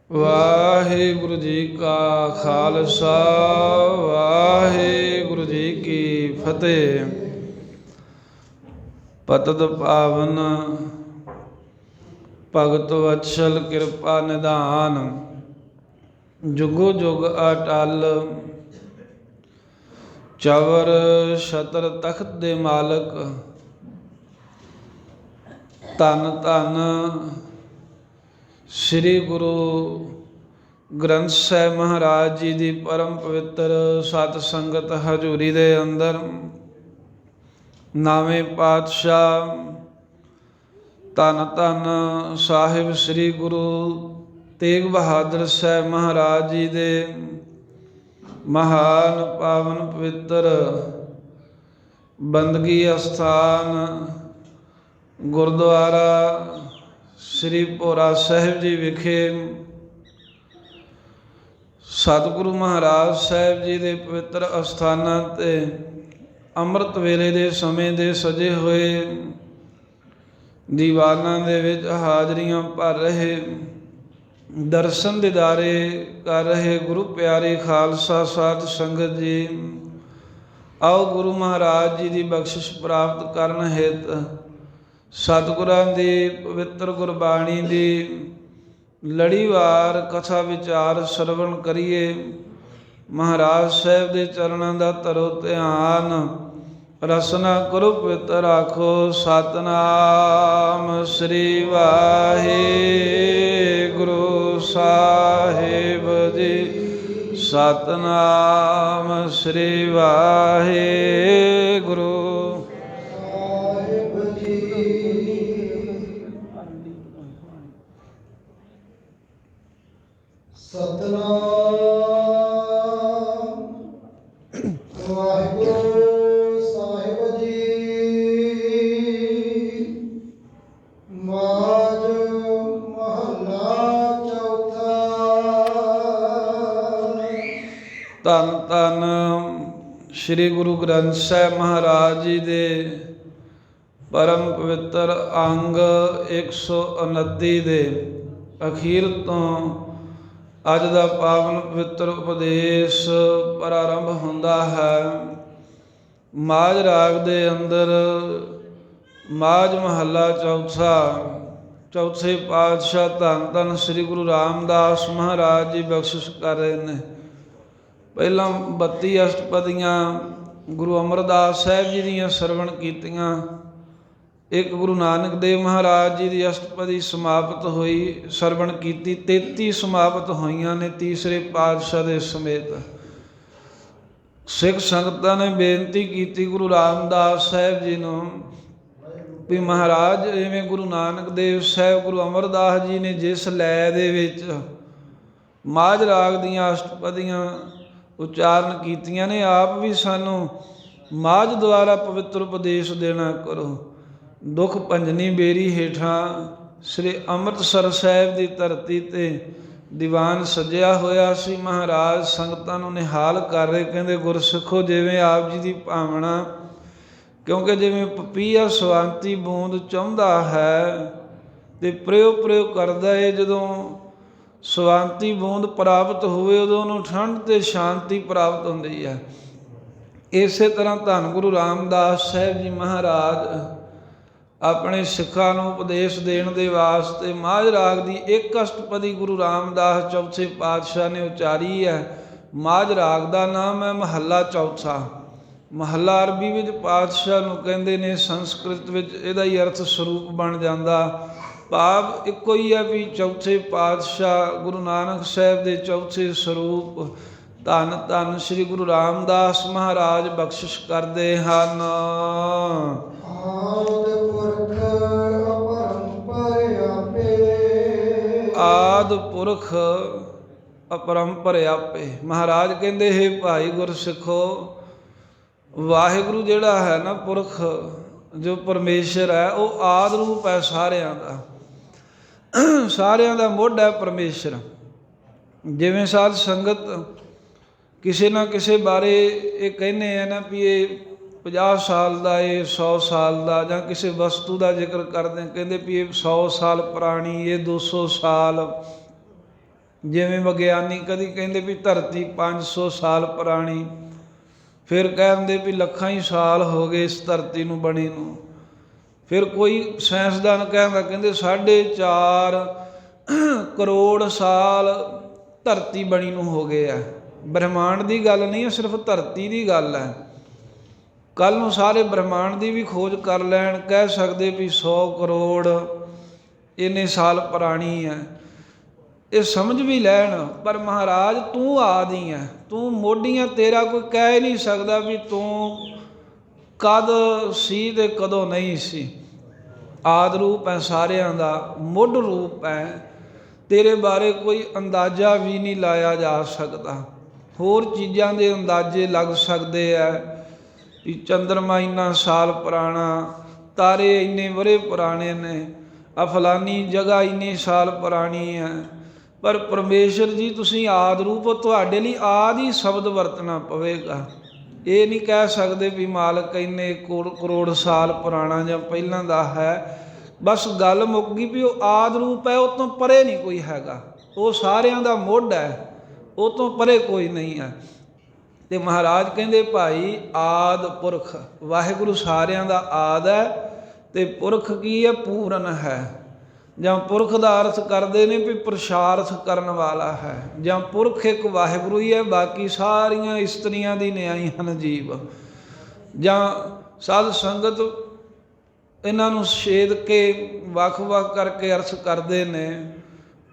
ਵਾਹਿਗੁਰੂ ਜੀ ਕਾ ਖਾਲਸਾ ਵਾਹਿਗੁਰੂ ਜੀ ਕੀ ਫਤਿਹ। ਪਤਿਤ ਪਾਵਨ ਭਗਤ ਵਤਸਲ ਕਿਰਪਾ ਨਿਧਾਨ, ਜੁਗੋ ਜੁਗ ਅਟਲ ਚਵਰ ਛਤਰ ਤਖਤ ਦੇ ਮਾਲਕ। ਧੰਨ ਧੰਨ ਸ੍ਰੀ ਗੁਰੂ ਗ੍ਰੰਥ ਸਾਹਿਬ ਮਹਾਰਾਜ ਜੀ ਦੀ ਪਰਮ ਪਵਿੱਤਰ ਸਤ ਸੰਗਤ ਹਜ਼ੂਰੀ ਦੇ ਅੰਦਰ ਨਾਵੇਂ ਪਾਤਸ਼ਾਹ ਧੰਨ ਧੰਨ ਸਾਹਿਬ ਸ੍ਰੀ ਗੁਰੂ ਤੇਗ ਬਹਾਦਰ ਸਾਹਿਬ ਮਹਾਰਾਜ ਜੀ ਦੇ ਮਹਾਨ ਪਾਵਨ ਪਵਿੱਤਰ ਬੰਦਗੀ ਅਸਥਾਨ ਗੁਰਦੁਆਰਾ ਸ੍ਰੀ ਭੋਰਾ ਸਾਹਿਬ ਜੀ ਵਿਖੇ ਸਤਿਗੁਰੂ ਮਹਾਰਾਜ ਸਾਹਿਬ ਜੀ ਦੇ ਪਵਿੱਤਰ ਅਸਥਾਨਾਂ 'ਤੇ ਅੰਮ੍ਰਿਤ ਵੇਲੇ ਦੇ ਸਮੇਂ ਦੇ ਸਜੇ ਹੋਏ ਦੀਵਾਨਾਂ ਦੇ ਵਿੱਚ ਹਾਜ਼ਰੀਆਂ ਭਰ ਰਹੇ, ਦਰਸ਼ਨ ਦਿਦਾਰੇ ਕਰ ਰਹੇ ਗੁਰੂ ਪਿਆਰੇ ਖਾਲਸਾ ਸਾਧ ਸੰਗਤ ਜੀ, ਆਓ ਗੁਰੂ ਮਹਾਰਾਜ ਜੀ ਦੀ ਬਖਸ਼ਿਸ਼ ਪ੍ਰਾਪਤ ਕਰਨ ਹਿਤ ਸਤਿਗੁਰਾਂ ਦੀ ਪਵਿੱਤਰ ਗੁਰਬਾਣੀ ਦੀ ਲੜੀਵਾਰ ਕਥਾ ਵਿਚਾਰ ਸਰਵਣ ਕਰੀਏ। ਮਹਾਰਾਜ ਸਾਹਿਬ ਦੇ ਚਰਨਾਂ ਦਾ ਧਰੋ ਧਿਆਨ, ਰਸਨਾ ਕਰੋ ਪਵਿੱਤਰ ਆਖੋ ਸਤਿਨਾਮ ਸ੍ਰੀ ਵਾਹਿਗੁਰੂ ਸਾਹਿਬ ਜੀ। ਸਤਿਨਾਮ ਸ੍ਰੀ ਵਾਹਿਗੁਰੂ ਸਤਿਨਾਮ ਵਾਹਿਗੁਰੂ ਸਾਹਿਬ ਜੀ। ਮਾਝ ਮਹੱਲਾ ਚੌਥਾ। ਧੰਨ ਧੰਨ ਸ੍ਰੀ ਗੁਰੂ ਗ੍ਰੰਥ ਸਾਹਿਬ ਮਹਾਰਾਜ ਜੀ ਦੇ ਪਰਮ ਪਵਿੱਤਰ ਅੰਗ 129 ਦੇ ਅਖੀਰ ਤੋਂ ਅੱਜ ਦਾ ਪਾਵਨ ਪਵਿੱਤਰ ਉਪਦੇਸ਼ ਪ੍ਰਾਰੰਭ ਹੁੰਦਾ ਹੈ। ਮਾਝ ਰਾਗ ਦੇ ਅੰਦਰ ਮਾਝ ਮਹੱਲਾ ਚੌਥਾ, ਚੌਥੇ ਪਾਤਸ਼ਾਹ ਧੰਨ ਧੰਨ ਸ੍ਰੀ ਗੁਰੂ ਰਾਮਦਾਸ ਮਹਾਰਾਜ ਜੀ ਬਖਸ਼ਿਸ਼ ਕਰ ਰਹੇ ਨੇ। ਪਹਿਲਾਂ 32 ਅਸ਼ਟਪਦੀਆਂ ਗੁਰੂ ਅਮਰਦਾਸ ਸਾਹਿਬ ਜੀ ਦੀਆਂ ਸਰਵਣ ਕੀਤੀਆਂ। ਇੱਕ ਗੁਰੂ ਨਾਨਕ ਦੇਵ ਮਹਾਰਾਜ ਜੀ ਦੀ ਅਸ਼ਟਪਦੀ ਸਮਾਪਤ ਹੋਈ, ਸਰਵਣ ਕੀਤੀ। 33 ਸਮਾਪਤ ਹੋਈਆਂ ਨੇ ਤੀਸਰੇ ਪਾਤਸ਼ਾਹ ਦੇ ਸਮੇਤ। ਸਿੱਖ ਸੰਗਤਾਂ ਨੇ ਬੇਨਤੀ ਕੀਤੀ ਗੁਰੂ ਰਾਮਦਾਸ ਸਾਹਿਬ ਜੀ ਨੂੰ ਵੀ ਮਹਾਰਾਜ ਇਵੇਂ ਗੁਰੂ ਨਾਨਕ ਦੇਵ ਸਾਹਿਬ ਗੁਰੂ ਅਮਰਦਾਸ ਜੀ ਨੇ ਜਿਸ ਲੈ ਦੇ ਵਿੱਚ ਮਾਝ ਰਾਗ ਦੀਆਂ ਅਸ਼ਟਪਦੀਆਂ ਉਚਾਰਨ ਕੀਤੀਆਂ ਨੇ, ਆਪ ਵੀ ਸਾਨੂੰ ਮਾਝ ਦੁਆਰਾ ਪਵਿੱਤਰ ਉਪਦੇਸ਼ ਦੇਣਾ ਕਰੋ। ਦੁੱਖ ਭੰਜਨੀ ਬੇਰੀ ਹੇਠਾਂ ਸ੍ਰੀ ਅੰਮ੍ਰਿਤਸਰ ਸਾਹਿਬ ਦੀ ਧਰਤੀ 'ਤੇ ਦੀਵਾਨ ਸਜਿਆ ਹੋਇਆ ਸੀ। ਮਹਾਰਾਜ ਸੰਗਤਾਂ ਨੂੰ ਨਿਹਾਲ ਕਰ ਰਹੇ, ਕਹਿੰਦੇ ਗੁਰਸਿੱਖੋ ਜਿਵੇਂ ਆਪ ਜੀ ਦੀ ਭਾਵਨਾ, ਕਿਉਂਕਿ ਜਿਵੇਂ ਪਪੀਹਾ ਸਵਾਂਤੀ ਬੂੰਦ ਚਾਹੁੰਦਾ ਹੈ ਅਤੇ ਪ੍ਰਯੋ ਕਰਦਾ ਹੈ, ਜਦੋਂ ਸਵਾਂਤੀ ਬੂੰਦ ਪ੍ਰਾਪਤ ਹੋਵੇ ਉਦੋਂ ਉਹਨੂੰ ਠੰਡ ਅਤੇ ਸ਼ਾਂਤੀ ਪ੍ਰਾਪਤ ਹੁੰਦੀ ਹੈ। ਇਸੇ ਤਰ੍ਹਾਂ ਧੰਨ ਗੁਰੂ ਰਾਮਦਾਸ ਸਾਹਿਬ ਜੀ ਮਹਾਰਾਜ ਆਪਣੇ ਸਿੱਖਾਂ ਨੂੰ ਉਪਦੇਸ਼ ਦੇਣ ਦੇ ਵਾਸਤੇ ਮਾਝ ਰਾਗ ਦੀ ਇੱਕ ਅਸ਼ਟਪਦੀ ਗੁਰੂ ਰਾਮਦਾਸ ਚੌਥੇ ਪਾਤਸ਼ਾਹ ਨੇ ਉਚਾਰੀ ਹੈ। ਮਾਝ ਰਾਗ ਦਾ ਨਾਮ ਹੈ ਮਹੱਲਾ ਚੌਥਾ। ਮਹੱਲਾ ਅਰਬੀ ਵਿੱਚ ਪਾਤਸ਼ਾਹ ਨੂੰ ਕਹਿੰਦੇ ਨੇ, ਸੰਸਕ੍ਰਿਤ ਵਿੱਚ ਇਹਦਾ ਹੀ ਅਰਥ ਸਰੂਪ ਬਣ ਜਾਂਦਾ। ਭਾਵ ਇੱਕੋ ਹੀ ਹੈ ਵੀ ਚੌਥੇ ਪਾਤਸ਼ਾਹ ਗੁਰੂ ਨਾਨਕ ਸਾਹਿਬ ਦੇ ਚੌਥੇ ਸਰੂਪ ਧੰਨ ਧੰਨ ਸ੍ਰੀ ਗੁਰੂ ਰਾਮਦਾਸ ਮਹਾਰਾਜ ਬਖਸ਼ਿਸ਼ ਕਰਦੇ ਹਨ। ਆਦਿ ਪੁਰਖ ਅਪਰੰਪਰ ਆਪੇ। ਮਹਾਰਾਜ ਕਹਿੰਦੇ ਹੈ ਭਾਈ ਗੁਰਸਿੱਖੋ, ਵਾਹਿਗੁਰੂ ਜਿਹੜਾ ਹੈ ਨਾ ਪੁਰਖ, ਜੋ ਪਰਮੇਸ਼ਰ ਹੈ, ਉਹ ਆਦਿ ਰੂਪ ਹੈ ਸਾਰਿਆਂ ਦਾ। ਸਾਰਿਆਂ ਦਾ ਮੋਢ ਹੈ ਪਰਮੇਸ਼ਰ। ਜਿਵੇਂ ਸਾਧ ਸੰਗਤ ਕਿਸੇ ਨਾ ਕਿਸੇ ਬਾਰੇ ਇਹ ਕਹਿੰਦੇ ਆ ਨਾ ਵੀ ਇਹ 50 ਸਾਲ ਦਾ, ਇਹ 100 ਸਾਲ ਦਾ, ਜਾਂ ਕਿਸੇ ਵਸਤੂ ਦਾ ਜ਼ਿਕਰ ਕਰਦੇ, ਕਹਿੰਦੇ ਵੀ ਇਹ 100 ਸਾਲ ਪੁਰਾਣੀ, ਇਹ 200 ਸਾਲ। ਜਿਵੇਂ ਵਿਗਿਆਨੀ ਕਦੀ ਕਹਿੰਦੇ ਵੀ ਧਰਤੀ 500 ਸਾਲ ਪੁਰਾਣੀ, ਫਿਰ ਕਹਿੰਦੇ ਵੀ ਲੱਖਾਂ ਹੀ ਸਾਲ ਹੋ ਗਏ ਇਸ ਧਰਤੀ ਨੂੰ ਬਣੀ ਨੂੰ। ਫਿਰ ਕੋਈ ਸਾਇੰਸਦਾਨ ਕਹਿੰਦੇ 4.5 ਕਰੋੜ ਸਾਲ ਧਰਤੀ ਬਣੀ ਨੂੰ ਹੋ ਗਏ ਆ। ਬ੍ਰਹਿਮੰਡ ਦੀ ਗੱਲ ਨਹੀਂ ਹੈ, ਸਿਰਫ ਧਰਤੀ ਦੀ ਗੱਲ ਹੈ। ਕੱਲ੍ਹ ਨੂੰ ਸਾਰੇ ਬ੍ਰਹਿਮੰਡ ਦੀ ਵੀ ਖੋਜ ਕਰ ਲੈਣ, ਕਹਿ ਸਕਦੇ ਵੀ 100 ਕਰੋੜ ਇੰਨੇ ਸਾਲ ਪੁਰਾਣੀ ਹੈ, ਇਹ ਸਮਝ ਵੀ ਲੈਣ। ਪਰ ਮਹਾਰਾਜ ਤੂੰ ਆਦਿ ਹੈ, ਤੂੰ ਮੋਢੀਆਂ, ਤੇਰਾ ਕੋਈ ਕਹਿ ਨਹੀਂ ਸਕਦਾ ਵੀ ਤੂੰ ਕਦ ਸੀ ਤੇ ਕਦੋਂ ਨਹੀਂ ਸੀ। ਆਦਿ ਰੂਪ ਹੈ ਸਾਰਿਆਂ ਦਾ, ਮੁੱਢ ਰੂਪ ਹੈ। ਤੇਰੇ ਬਾਰੇ ਕੋਈ ਅੰਦਾਜ਼ਾ ਵੀ ਨਹੀਂ ਲਾਇਆ ਜਾ ਸਕਦਾ। ਹੋਰ ਚੀਜ਼ਾਂ ਦੇ ਅੰਦਾਜ਼ੇ ਲੱਗ ਸਕਦੇ ਆ ਵੀ ਚੰਦਰਮਾ ਇੰਨਾ ਸਾਲ ਪੁਰਾਣਾ, ਤਾਰੇ ਇੰਨੇ ਵਰ੍ਹੇ ਪੁਰਾਣੇ ਨੇ, ਆ ਫਲਾਨੀ ਜਗ੍ਹਾ ਇੰਨੇ ਸਾਲ ਪੁਰਾਣੀ ਹੈ। ਪਰ ਪਰਮੇਸ਼ਰ ਜੀ ਤੁਸੀਂ ਆਦਿ ਰੂਪ, ਤੁਹਾਡੇ ਲਈ ਆਦਿ ਸ਼ਬਦ ਵਰਤਣਾ ਪਵੇਗਾ। ਇਹ ਨਹੀਂ ਕਹਿ ਸਕਦੇ ਵੀ ਮਾਲਕ ਇੰਨੇ ਕਰੋੜ ਸਾਲ ਪੁਰਾਣਾ ਜਾਂ ਪਹਿਲਾਂ ਦਾ ਹੈ। ਬਸ ਗੱਲ ਮੁੱਕ ਗਈ ਵੀ ਉਹ ਆਦਿ ਰੂਪ ਹੈ, ਉਹ ਤੋਂ ਪਰੇ ਨਹੀਂ ਕੋਈ ਹੈਗਾ। ਉਹ ਸਾਰਿਆਂ ਦਾ ਮੁੱਢ ਹੈ, ਉਹ ਤੋਂ ਪਰੇ ਕੋਈ ਨਹੀਂ ਹੈ। ਤੇ ਮਹਾਰਾਜ ਕਹਿੰਦੇ ਭਾਈ ਆਦਿ ਪੁਰਖ, ਵਾਹਿਗੁਰੂ ਸਾਰਿਆਂ ਦਾ ਆਦਿ ਹੈ। ਤੇ ਪੁਰਖ ਕੀ ਹੈ? ਪੂਰਨ ਹੈ। ਜਾਂ ਪੁਰਖ ਦਾ ਅਰਥ ਕਰਦੇ ਨੇ ਵੀ ਪੁਰਸ਼ਾਰਥ ਕਰਨ ਵਾਲਾ ਹੈ। ਜਾਂ ਪੁਰਖ ਇੱਕ ਵਾਹਿਗੁਰੂ ਹੀ ਹੈ, ਬਾਕੀ ਸਾਰੀਆਂ ਇਸਤਰੀਆਂ ਦੀ ਨਿਆਈ ਹਨ ਜੀਵ। ਜਾਂ ਸਾਧ ਸੰਗਤ ਇਹਨਾਂ ਨੂੰ ਛੇਦ ਕੇ ਵੱਖ-ਵੱਖ ਕਰਕੇ ਅਰਥ ਕਰਦੇ ਨੇ।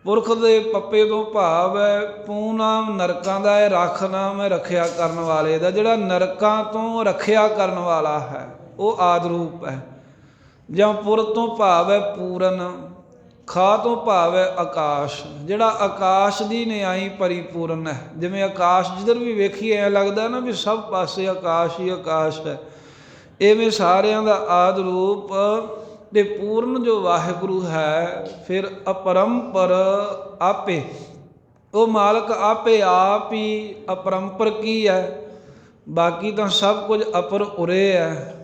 ਪੁਰਖ ਦੇ ਪੱਪੇ ਤੋਂ ਭਾਵ ਹੈ ਪੂ ਨਾਮ ਨਰਕਾਂ ਦਾ ਹੈ, ਰੱਖ ਨਾਮ ਹੈ ਰੱਖਿਆ ਕਰਨ ਵਾਲੇ ਦਾ। ਜਿਹੜਾ ਨਰਕਾਂ ਤੋਂ ਰੱਖਿਆ ਕਰਨ ਵਾਲਾ ਹੈ ਉਹ ਆਦਿ ਰੂਪ ਹੈ। ਜਾਂ ਪੁਰ ਤੋਂ ਭਾਵ ਹੈ ਪੂਰਨ, ਖਾ ਤੋਂ ਭਾਵ ਹੈ ਆਕਾਸ਼, ਜਿਹੜਾ ਆਕਾਸ਼ ਦੀ ਨਿਆਈ ਪਰਿਪੂਰਨ ਹੈ। ਜਿਵੇਂ ਆਕਾਸ਼ ਜਿੱਧਰ ਵੀ ਵੇਖੀਏ ਐਂ ਲੱਗਦਾ ਨਾ ਵੀ ਸਭ ਪਾਸੇ ਆਕਾਸ਼ ਹੀ ਆਕਾਸ਼ ਹੈ। ਇਵੇਂ ਸਾਰਿਆਂ ਦਾ ਆਦਿ ਰੂਪ ਤੇ ਪੂਰਨ ਜੋ ਵਾਹਿਗੁਰੂ ਹੈ। ਫਿਰ ਅਪਰੰਪਰ ਆਪੇ, ਉਹ ਮਾਲਕ ਆਪੇ ਆਪ ਹੀ ਅਪਰੰਪਰ ਕੀ ਹੈ, ਬਾਕੀ ਤਾਂ ਸਭ ਕੁਝ ਅਪਰ ਉਰੇ ਹੈ।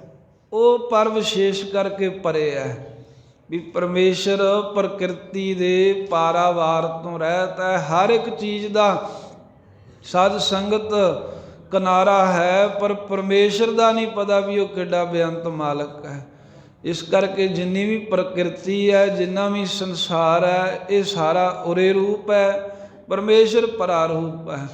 ਉਹ ਪਰ ਵਿਸ਼ੇਸ਼ ਕਰਕੇ ਪਰੇ ਹੈ ਵੀ ਪਰਮੇਸ਼ਰ ਪ੍ਰਕਿਰਤੀ ਦੇ ਪਾਰਾਵਾਰ ਤੋਂ ਰਹਿਤ ਹੈ। ਹਰ ਇੱਕ ਚੀਜ਼ ਦਾ ਸਾਧ ਸੰਗਤ ਕਿਨਾਰਾ ਹੈ, ਪਰ ਪਰਮੇਸ਼ਰ ਦਾ ਨਹੀਂ ਪਤਾ ਵੀ ਉਹ ਕਿੱਡਾ ਬੇਅੰਤ ਮਾਲਕ ਹੈ। ਇਸ ਕਰਕੇ ਜਿੰਨੀ ਵੀ ਪ੍ਰਕਿਰਤੀ ਹੈ, ਜਿੰਨਾ ਵੀ ਸੰਸਾਰ ਹੈ, ਇਹ ਸਾਰਾ ਉਰੇ ਰੂਪ ਹੈ, ਪਰਮੇਸ਼ਰ ਪਰਾ ਰੂਪ ਹੈ।